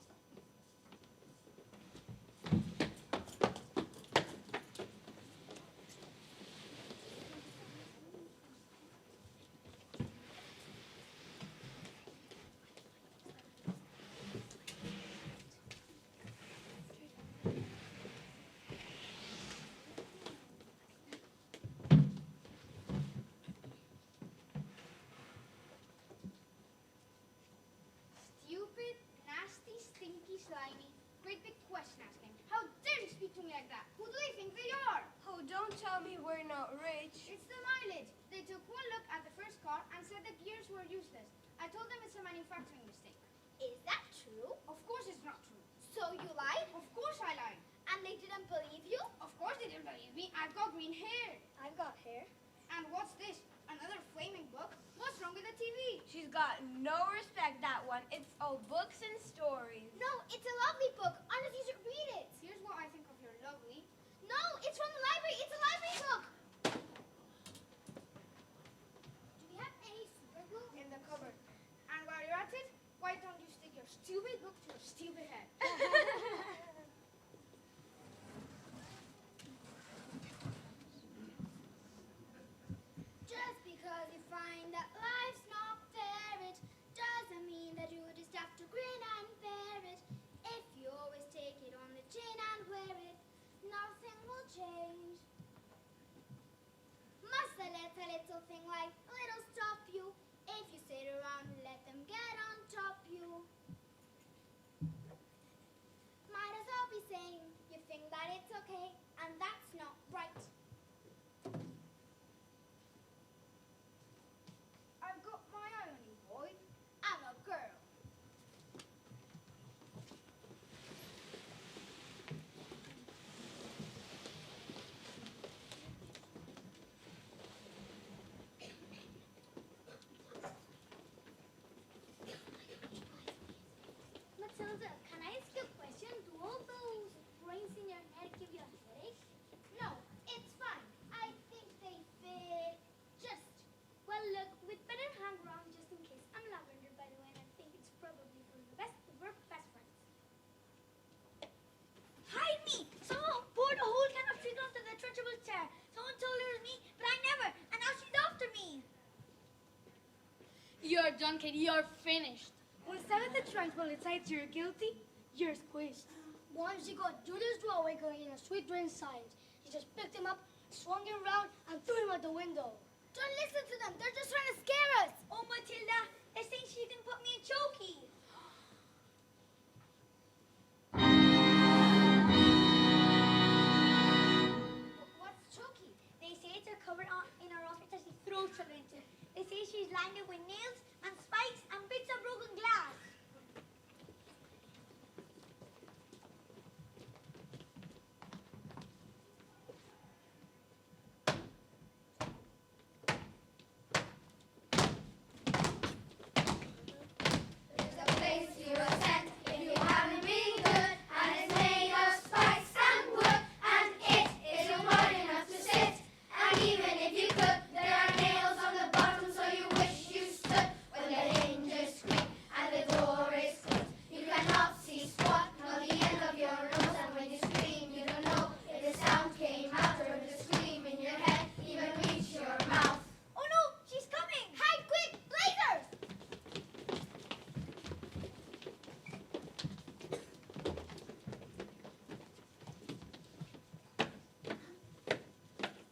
I told them it's a manufacturing mistake. Is that true? Of course it's not true. So you lied? Of course I lied. And they didn't believe you? Of course they didn't believe me. I've got green hair. I've got hair. And what's this? Another flaming book? What's wrong with the TV? She's got no respect, that one. It's all books and stories. No, it's a lovely book. Honest, you should read it. Here's what I think of your lovely. No, it's from the library. It's a library book. Do we have any super glue? In the cupboard. And while you're at it, why don't you stick your stupid book to your stupid head? Just because you find that life's not fair, it doesn't mean that you just have to grin and bear it. If you always take it on the chin and wear it, nothing will change. Must I let a little thing like a little stop you? If you sit around and let them get on top you. Might as well be saying you think that it's okay, and that's not right. I've got my eye on you, boy. I'm a girl. Matilda, can I ask you a question? Do all those brains in your head give you a headache? No, it's fine. I think they fit just. Well, look, we'd better hang around just in case. I'm Lavender, by the way, and I think it's probably for the best that we're best friends. Hide me! Someone poured a whole can of sugar onto the Trunchbull chair. Someone told her it was me, but I never. And now she's after me. You're done, kid. You're finished. When Senator Trunchbull decides you're guilty, you're squished. Once he got Judas Drawaway going in a sweet drain science, he just picked him up, swung him around, and threw him out the window. Don't listen to them. They're just trying to scare us. Oh, Matilda, they think she can put me in chokey. What's Chucky? They say it's her cover in her office that she throws her into. They say she's lined it with nails and spikes and bits of broken glass. There's a place you are sent if you haven't been good, and it's made of spikes and wood, and it isn't wide enough to sit. And even if you could, there are nails on the bottom, so you wish you stood when the hinges squeak and the door is closed. You cannot see squat nor the end of your nose, and when you scream, you don't know if the sound came out or if the scream in your head even reached your mouth. Oh no, she's coming! Hide quick, blazers!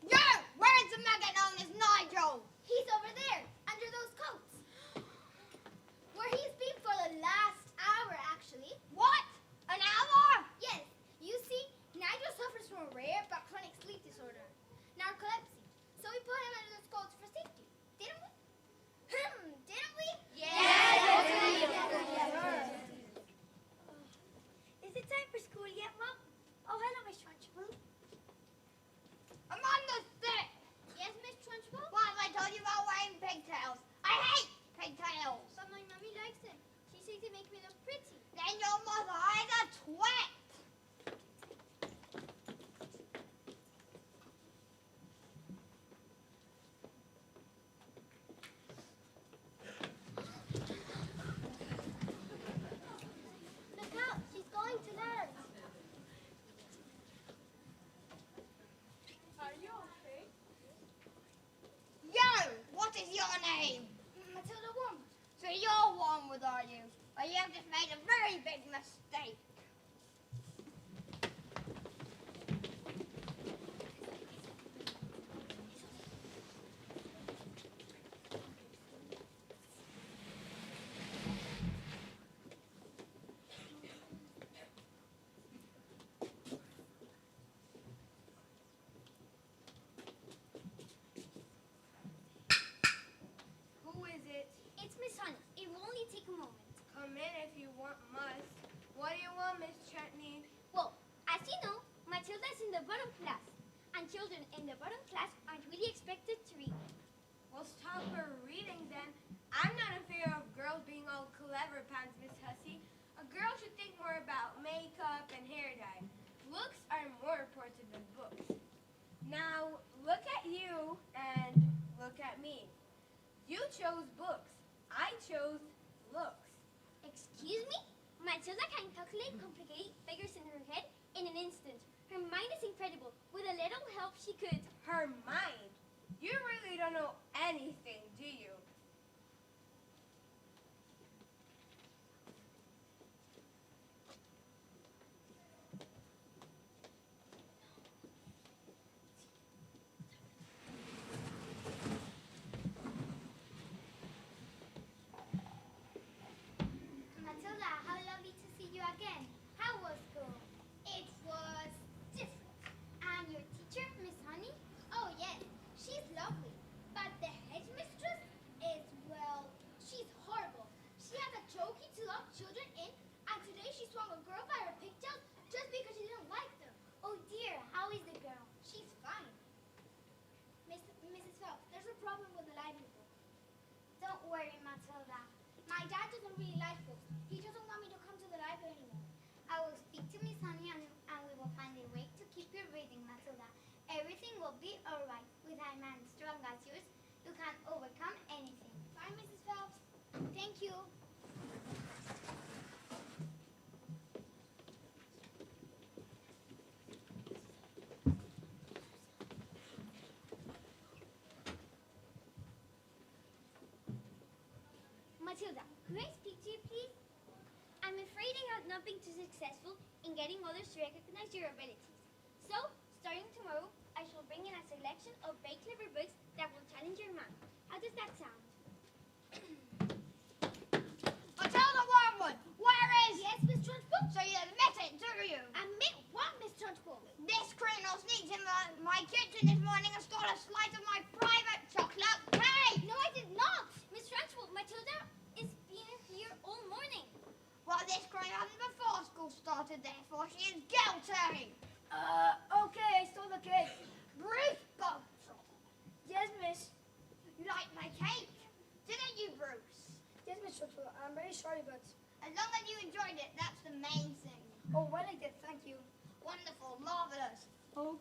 Yeah! Where's the maggot known as Nigel? He's over there, under those coats. Where he's been for the last hour, actually. What? An hour? Yes, you see, Nigel suffers from a rare but chronic sleep disorder, narcolepsy. So we put him under those coats for safety. Didn't we? Didn't we? Is it time for school yet, Mom? Oh, hello, Miss Trunchbull. I'm on the stick! Yes, Miss Trunchbull? What have I told you about wearing pigtails? I hate pigtails! But my mommy likes them. She says they make me look pretty. Then your mother is a twat! Look out, she's going to learn. Are you okay? Yo! What is your name? Matilda Wormwood. So you're Wormwood, are you? Well, you have just made a very big mistake. It's Miss Honey. It the bottom class, and children in the bottom class aren't really expected to read. Well, stop her reading then. I'm not in favor of girls being all clever pants, Miss Hussey. A girl should think more about makeup and hair dye. Looks are more important than books. Now, look at you and look at me. You chose books. I chose looks. Excuse me? Matilda can calculate complicated figures in her head in an instant. Her mind is incredible. With a little help, she could. Her mind? You really don't know anything, do you? Matilda, how lovely to see you again. How was school? It was different. And your teacher, Miss Honey? Oh yes, she's lovely. But the headmistress is, well, she's horrible. She has a choky to lock children in, and today she swung a girl by her pigtails just because she didn't like them. Oh dear, how is the girl? She's fine. Mrs. Phelps, there's a problem with the library book. Don't worry, Matilda. My dad doesn't really like books. He doesn't want me to come to the library anymore. I will speak to Miss Honey and we will find a way to keep you reading, Matilda. Everything will be all right. With a man strong as yours, you can overcome anything. Bye, Mrs. Phelps. Thank you. Matilda, could I speak to you, please? I'm afraid I have not been too successful in getting others to recognize your abilities. So, starting tomorrow, I shall bring in a selection of very clever books that will challenge your mind. How does that sound? Matilda Wormwood, where is... Yes, Miss Trunchbull? So you admit it, do you? Admit what, Miss Trunchbull? This criminal sneaked in my kitchen this morning and stole a slice of my private chocolate cake! No, I did not! Miss Trunchbull, Matilda is been here all morning. Well, this crime happened before school started, therefore she is guilty! Okay, I stole the cake. Bruce Bogtrop, Yes, Miss. you like my cake? Didn't you, Bruce? Yes, Miss Trunchbull, I'm very sorry, but... As long as you enjoyed it, that's the main thing. Oh, well, I did, thank you. Wonderful, marvelous. Oh,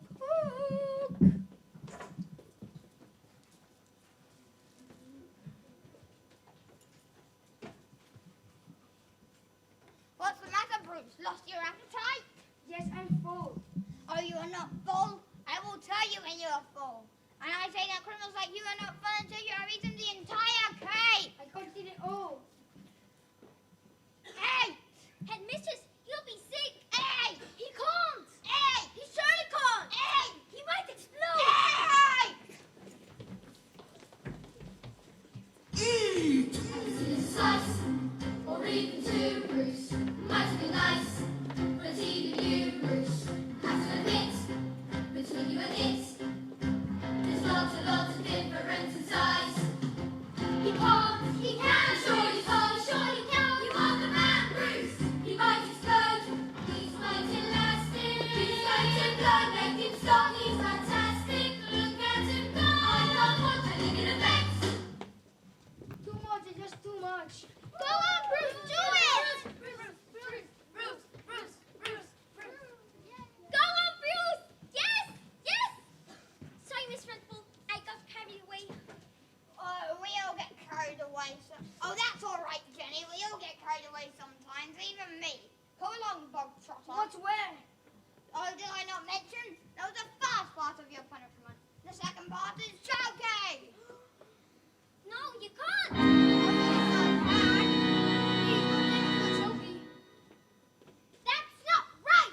What's the matter, Bruce? Lost your appetite? yes, I'm full. Oh, you are not full? I will tell you when you are full. And I say that criminals like you are not full until you have eaten the entire cake. I can't eat it all. Hey! Headmistress, he'll be sick. Hey! He can't. Hey! He surely can't. Hey! He might explode. Hey! Slice, or even two, Bruce. Might be nice, but even you, Bruce, have to admit, between you and it, there's lots of difference in size. He can't, he can, sure he can't, sure he can. You are the man, Bruce. He might explode. He's mighty elastic. He's going to blow, make him stop. He's fantastic. Look at him go. I don't want to live in a vex. Too much is just too much. Go on, Bruce, do it! Go on, Bruce! Yes! Yes! Sorry, Miss Trunchbull. I got carried away. We all get carried away. Oh, that's all right, Jenny. We all get carried away sometimes, even me. Come along, Bog Trotter. What's where? Oh, did I not mention? That was the first part of your punishment. The second part is choking. No, you can't! That's not right!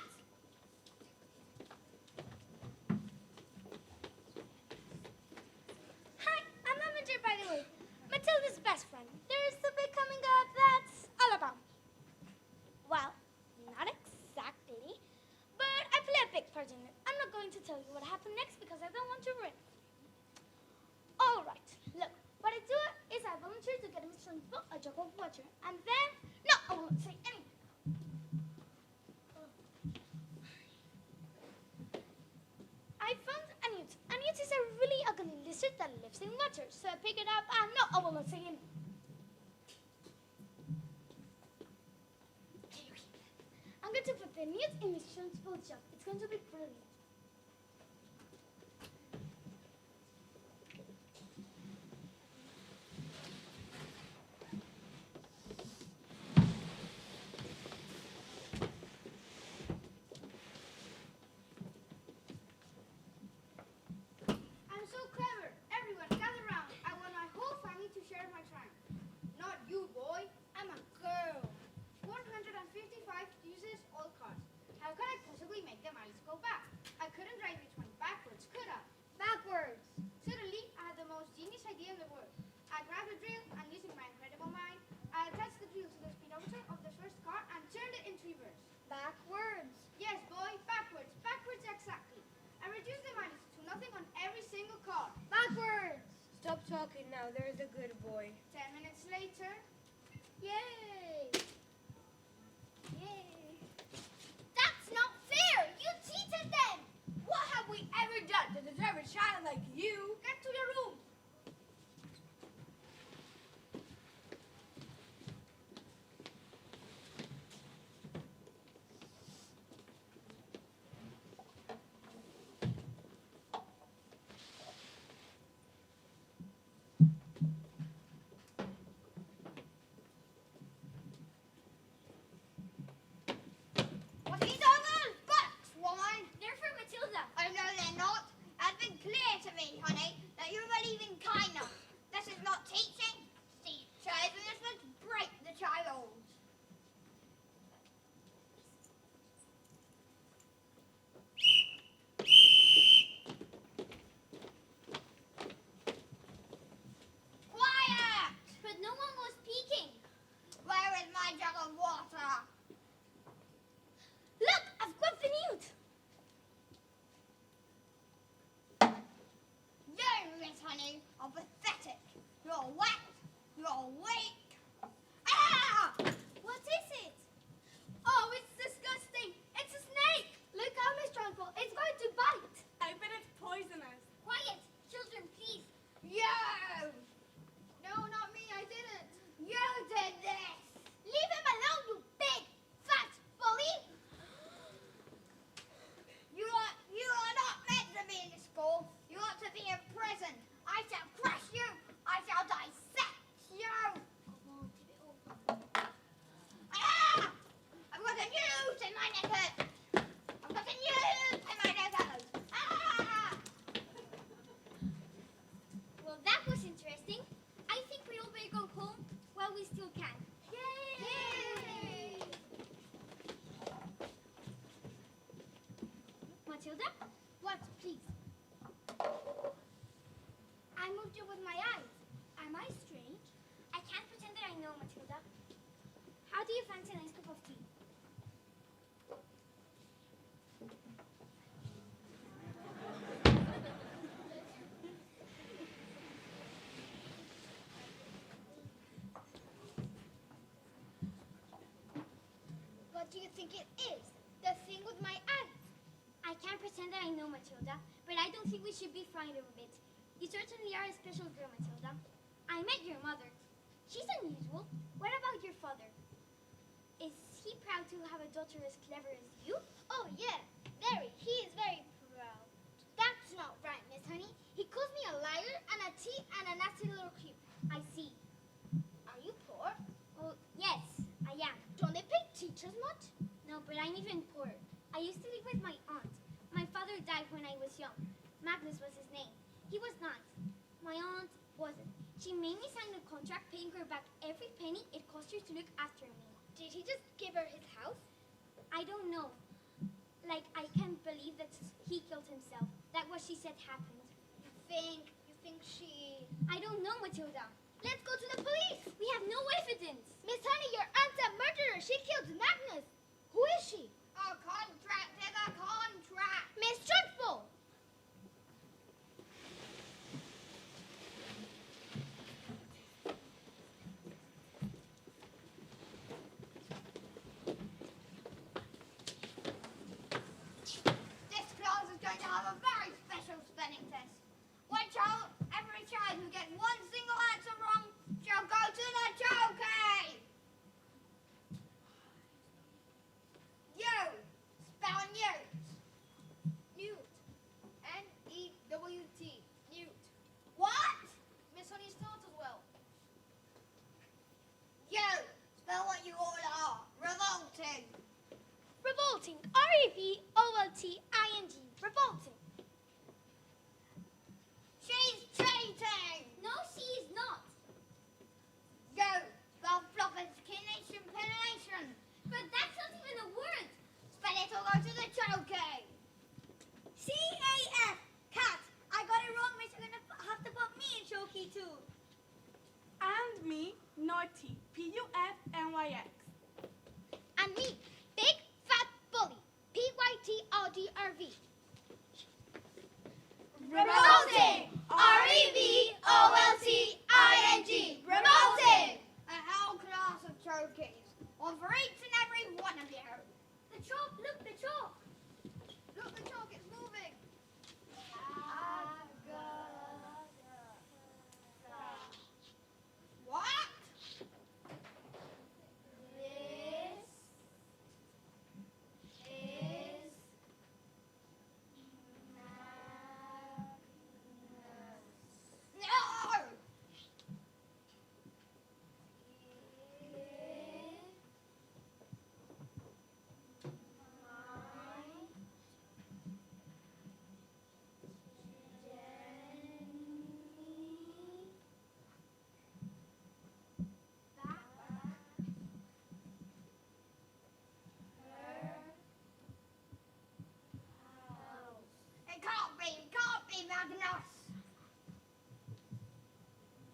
Hi, I'm Lavender, by the way. Matilda's best friend. There's a bit coming up that's all about. Well, not exactly, but I play a big part in it. I'm not going to tell you what happened next because I don't want to ruin it. All right, look, what I do is I volunteer to get Miss Trunchbull a jug of water, and then, no, I won't say anything. music that lives in letters. So I pick it up and no, I will not sing it. I'm going to put the news in Miss Trunchbull's shop. It's going to be brilliant. I'm so clever. Everyone, gather round. I want my whole family to share my triumph. Not you, boy. I'm a girl. 155 uses all cars. How can I possibly make the miles go back? I couldn't drive each one backwards, could I? Backwards! Suddenly, I had the most genius idea in the world. I grabbed a drill and using my incredible mind, I attached the drill to the speedometer of the first car and turned it into reverse. Backwards? Yes, boy, backwards. Backwards exactly. I reduced the mileage to nothing on every single car. Backwards! Stop talking now. There's a good boy. 10 minutes later. Yay! Yay! That's not fair! You cheated them! What have we ever done to deserve a child like you? Get to your room! What are you doing on books, woman? They're for Matilda. Oh, no, they're not. It's been clear to me, honey, that you believe in kindness. This is not teaching. See, children must break the child. Quiet! But no one was speaking. Where is my jug of water? Look, I've got the newt. Yes, honey, are pathetic. You're wet. You're weak. Ah! What is it? Oh, it's disgusting. It's a snake. Look out, Miss Trunchbull. It's going to bite. I bet it's poisonous. Quiet, children, please. You! No, not me. I didn't. You did this. Leave him alone, you big, fat bully. You are not meant to be in school. You ought to be in prison. I shall crush you. I shall dissect you. Ah! I've got a newt in my knickers. I've got a newt in my knickers. Ah! Well, that was interesting. I think we all better go home while we still can. Yay! Matilda? What, please? I moved you with my eyes. Am I strange? I can't pretend that I know, Matilda. How do you fancy a nice cup of tea? What do you think it is? The thing with my eyes? I can't pretend that I know, Matilda, but I don't think we should be frightened of it. You certainly are a special girl, Matilda. I met your mother. She's unusual. What about your father? Is he proud to have a daughter as clever as you? Oh, yeah, very. He is very proud. That's not right, Miss Honey. He calls me a liar and a cheat and a nasty little creep. I see. Are you poor? Oh, yes, I am. Don't they pay teachers much? No, but I'm even poorer. I used to live with my aunt. My father died when I was young. Magnus was his name. He was nice. My aunt wasn't. She made me sign a contract paying her back every penny it cost her to look after me. Did he just give her his house? I don't know. Like, I can't believe that he killed himself. That what she said happened. You think she... I don't know, Matilda. Let's go to the police. We have no evidence. Miss Honey, your aunt's a murderer. She killed Magnus. Who is she? A contract is a contract. Miss Trunchbull. This class is going to have a very special spelling test. One child NYX. And me, Big Fat Bully, PYTLDRV. Revolting! REVOLTING! Revolting! A whole class of turkeys, one for each and every one of you. The chalk, look, the chalk! Look, the chalk, it's moving. What? No! It can't be Magnus.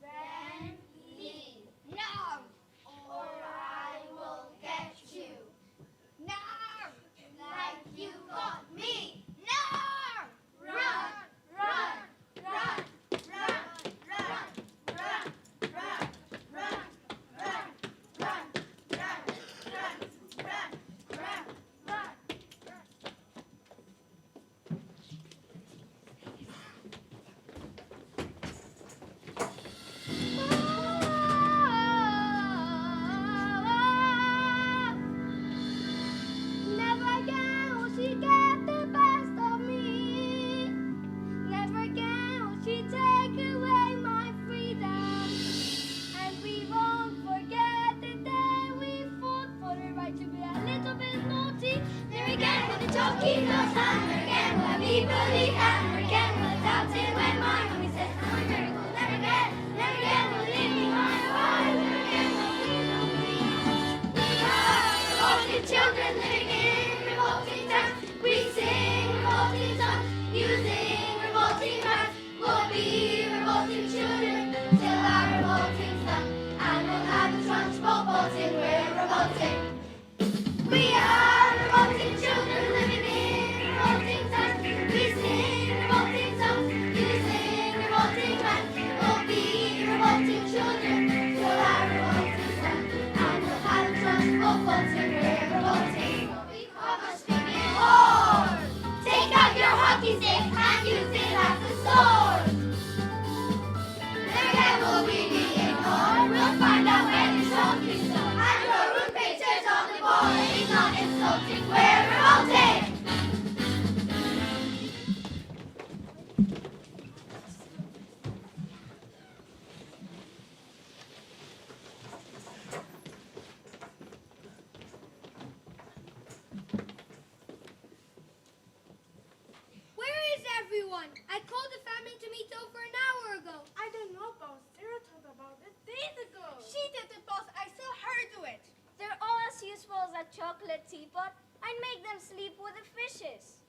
Then leave. No, or I will get you. No, Like you got me. no. Run, run, run, run, run, run, run, run, run, run, run, run, run, run, run. Never again will she get the best of me. Never again will she take away my freedom. And we won't forget the day we fought for the right to be a little bit naughty. Never again will the talkie goes on. Never again will I be bullied. And never again will I doubt it when my mommy says I'm a miracle. Never again will I leave behind a wire. Never again will we know we are revolting children living in revolting times. We sing revolting songs using revolting rhymes. We'll be revolting children till our revolting's done. And we'll have the transport bolting. We're revolting. We are revolting children living in revolting times. We sing revolting songs using revolting rhymes. We'll be revolting children till our revolting's done. And we'll have the transport bolting. We're revolting. We come a screaming horde. Take out your hockey stick and use it as a sword. Never again will we be ignored. We'll find out where this hockey store. And your root pictures on the board. It's not insulting. We're revolting. Where is everyone? I called the family to meet over an hour ago. I don't know, boss. Sarah talked about it days ago. She did it, boss. I saw her do it. They're all as useful as a chocolate teapot. I'd make them sleep with the fishes.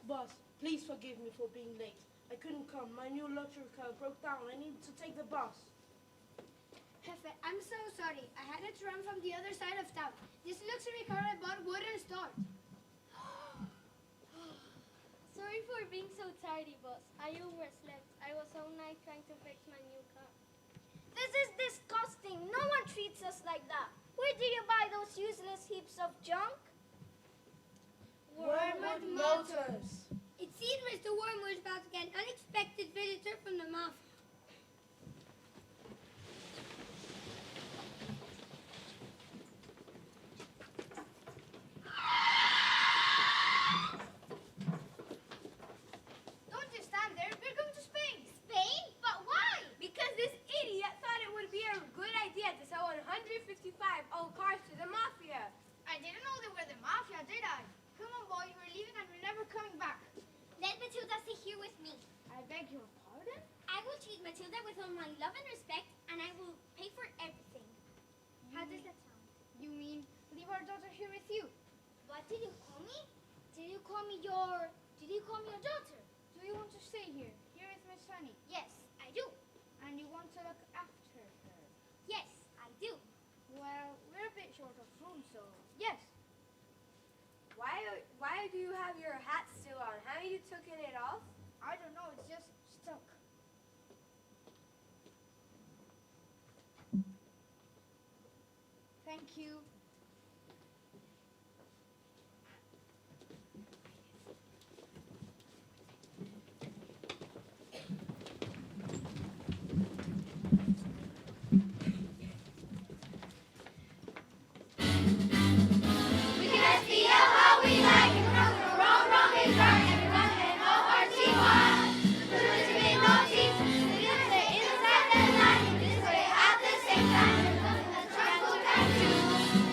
Boss, please forgive me for being late. I couldn't come. My new electric car broke down. I needed to take the bus. Jefe, I'm so sorry. I had it run from the other side of town. This luxury car I bought wouldn't start. Sorry for being so tardy, boss. I overslept. I was all night trying to fix my new car. This is disgusting. No one treats us like that. Where did you buy those useless heaps of junk? Wormwood Motors. It seems Mr. Wormwood's about to get an unexpected visitor from the mafia. Don't just stand there. We're going to Spain. Spain? But why? Because this idiot thought it would be a good idea to sell 155 old cars to the mafia. I didn't know they were the mafia, did I? Come on, boy. We're leaving and we're never coming back. Let Matilda stay here with me. I beg your pardon? I will treat Matilda with all my love and respect, and I will pay for everything. How does that sound? You mean leave our daughter here with you? What did you call me? Did you call me your daughter? Do you want to stay here? Here is Miss Fanny. Yes, I do. And you want to look after her? Yes, I do. sort of room, so yes. Why do you have your hat still on? Haven't you taken it off? I don't know, it's just stuck. Thank you. We can SDL how we like it. Wrong, wrong is right. Everyone can O-R-T-Y. Good to be naughty. The good say inside that line. This way at the same time. There's nothing that trouble can do.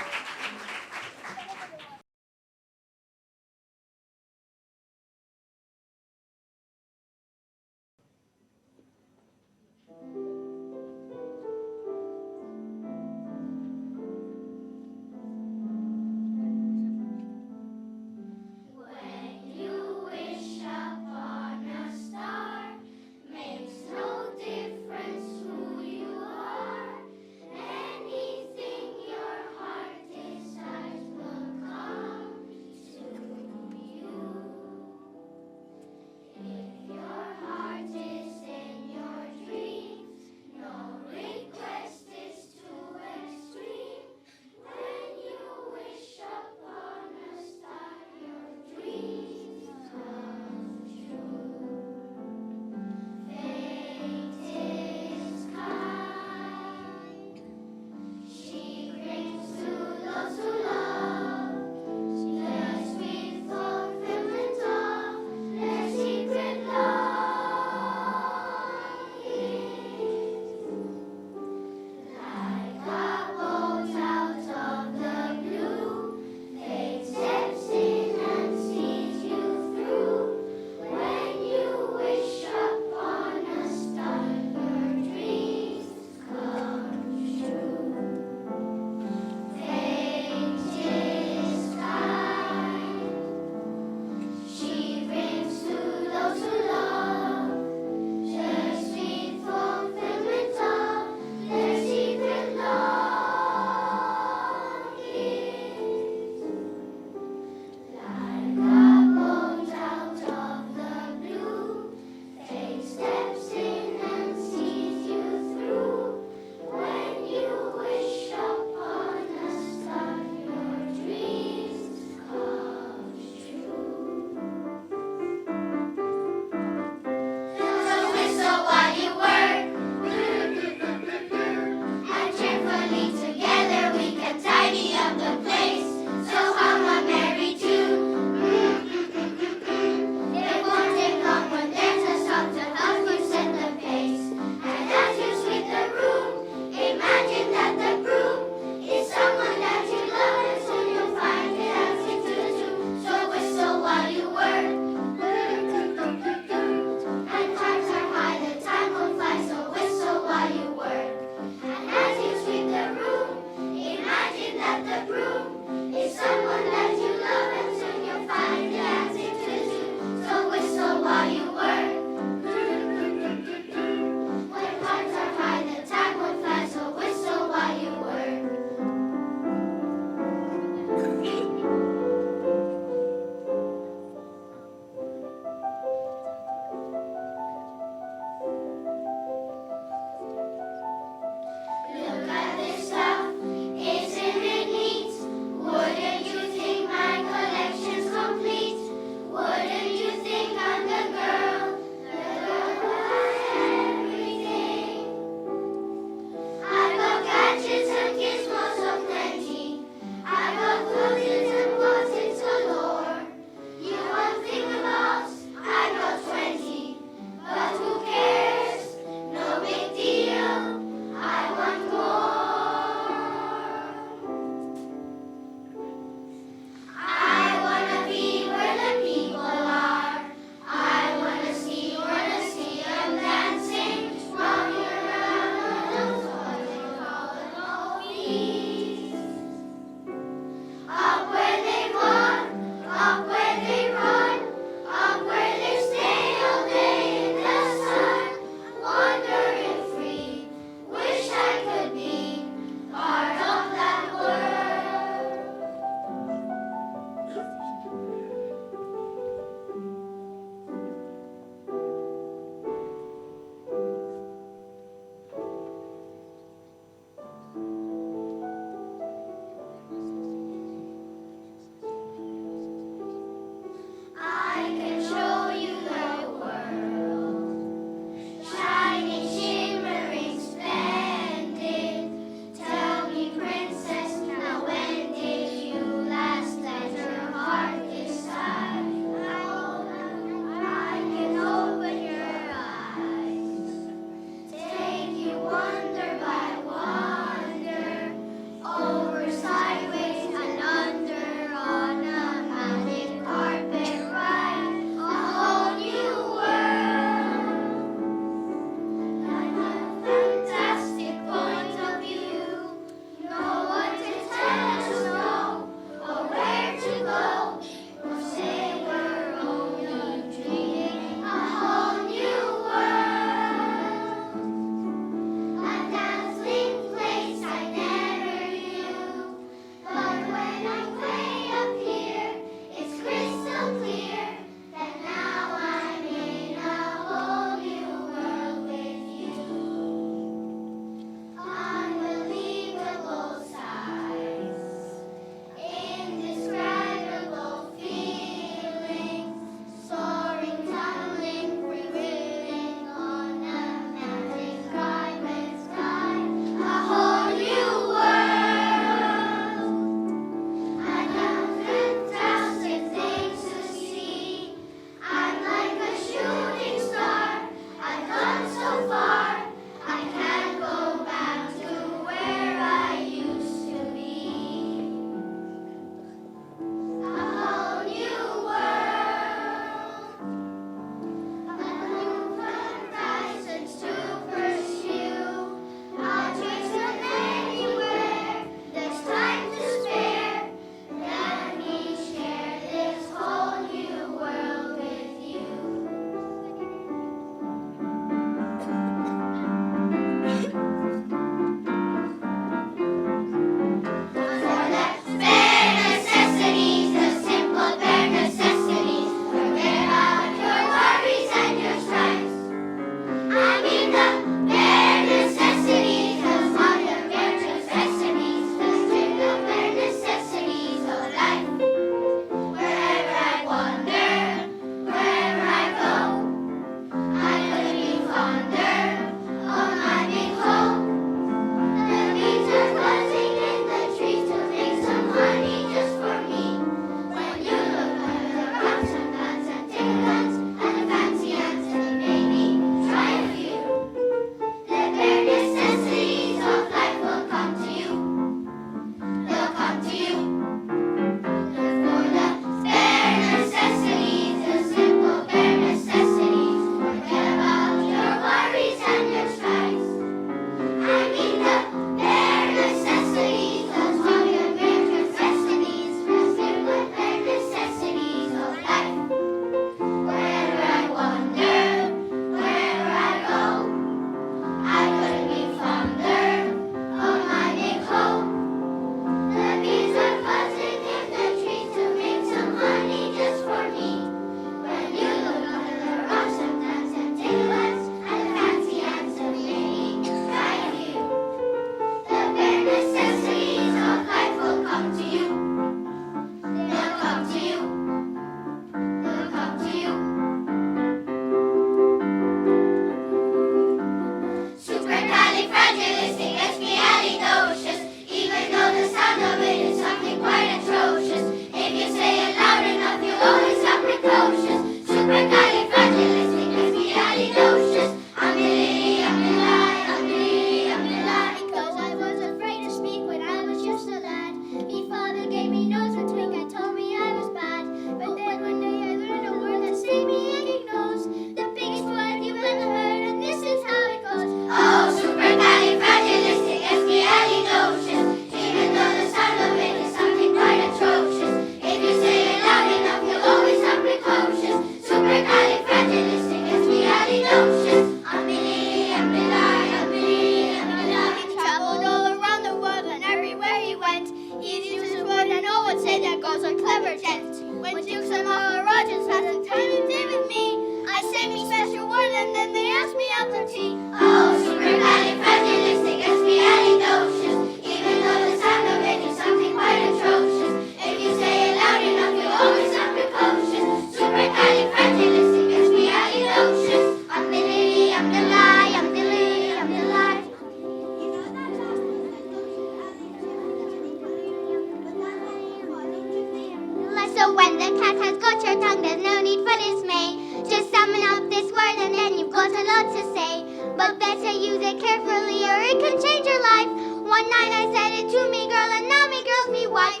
need for dismay. Just summon up this word and then you've got a lot to say. But better use it carefully or it can change your life. One night I said it to me girl and now me girl's me wife.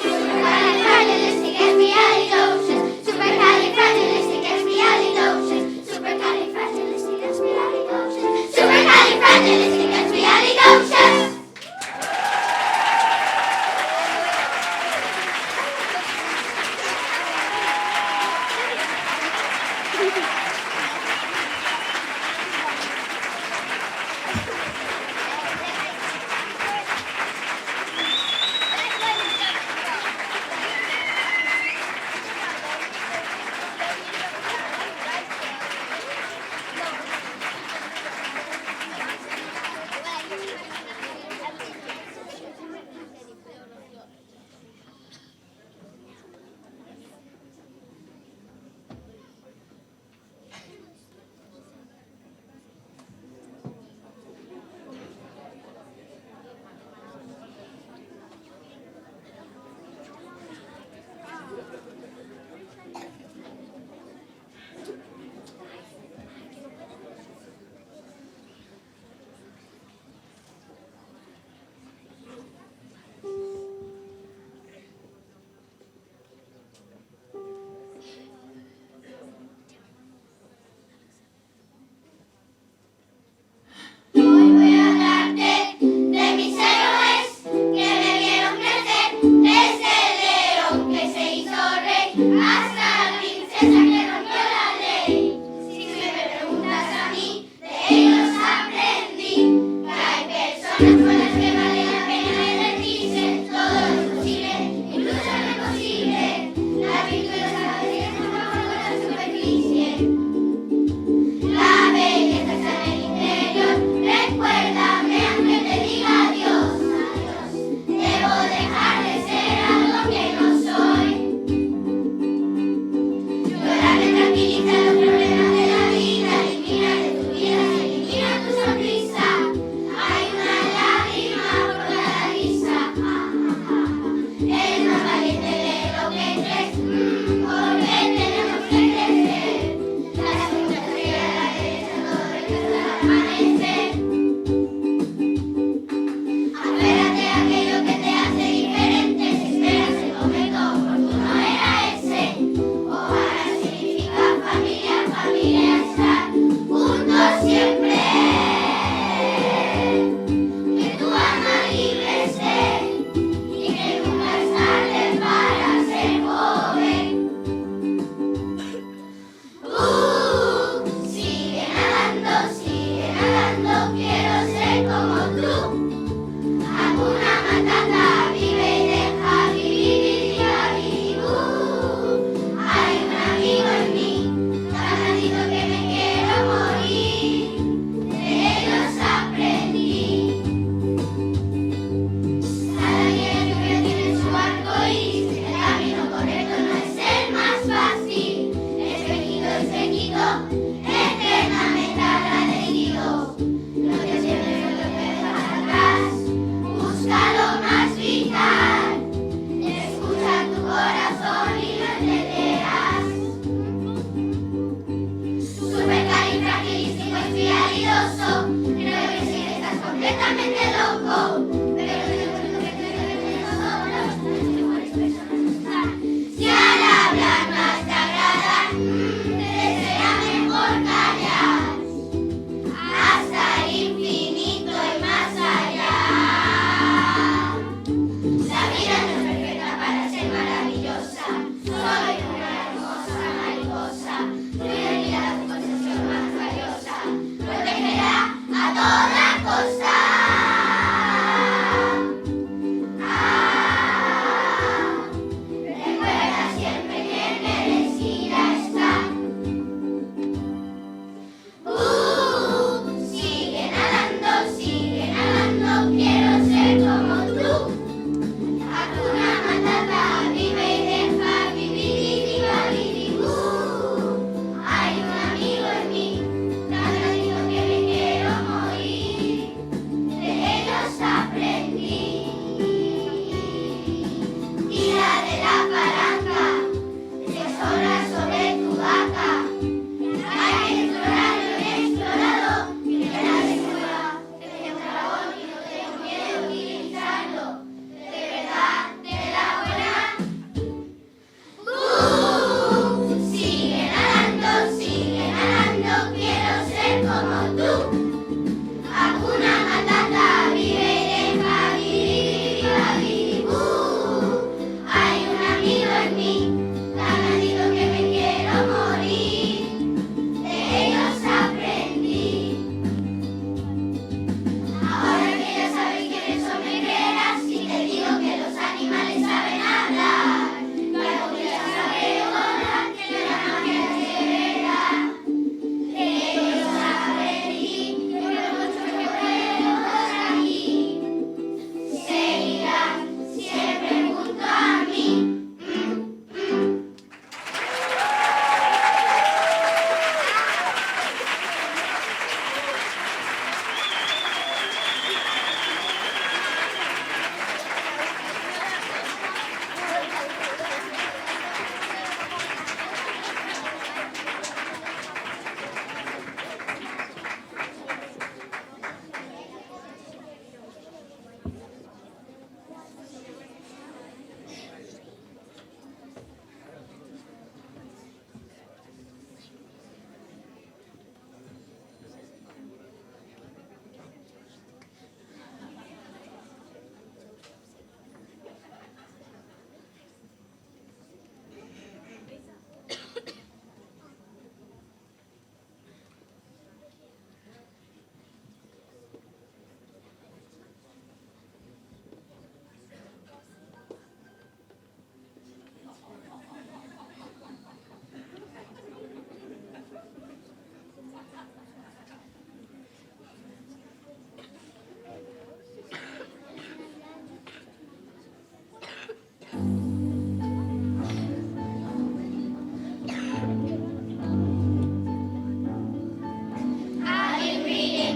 Supercalifragilisticexpialidocious. Supercalifragilisticexpialidocious. Supercalifragilisticexpialidocious. Supercalifragilisticexpialidocious.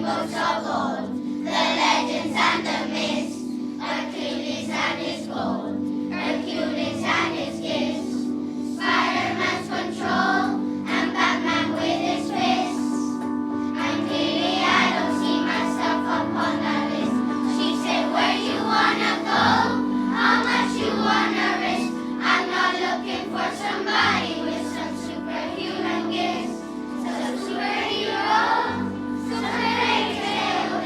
steamboats of old, the legends and the myths, Hercules and his gold, Hercules and his gifts, Spider-Man's control, and Batman with his fists. And clearly I don't see myself upon that list. She said, where you wanna go? How much you wanna risk? I'm not looking for somebody with some superhuman gifts. Some superhero, some fairy tale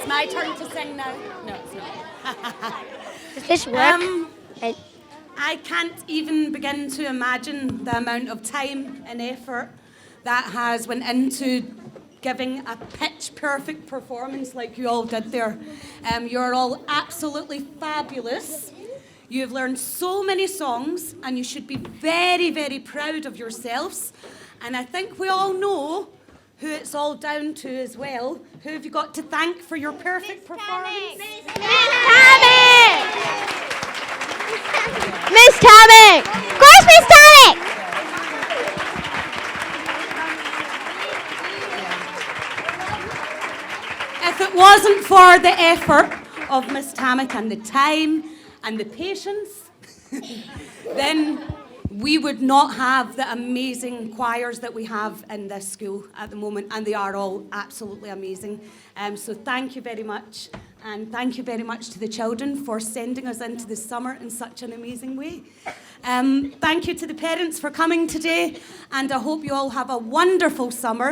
My turn to sing now. No, it's not. Does this work? I can't even begin to imagine the amount of time and effort that has went into giving a pitch-perfect performance like you all did there. You're all absolutely fabulous. You've learned so many songs, and you should be very, very proud of yourselves. And I think we all know who it's all down to as well. Who have you got to thank for your perfect performance? Miss Tammy! Of course, Miss Tammy! If it wasn't for the effort of Miss Tammick and the time and the patience, then we would not have the amazing choirs that we have in this school at the moment, and they are all absolutely amazing. So thank you very much, and thank you very much to the children for sending us into the summer in such an amazing way. Thank you to the parents for coming today, and I hope you all have a wonderful summer.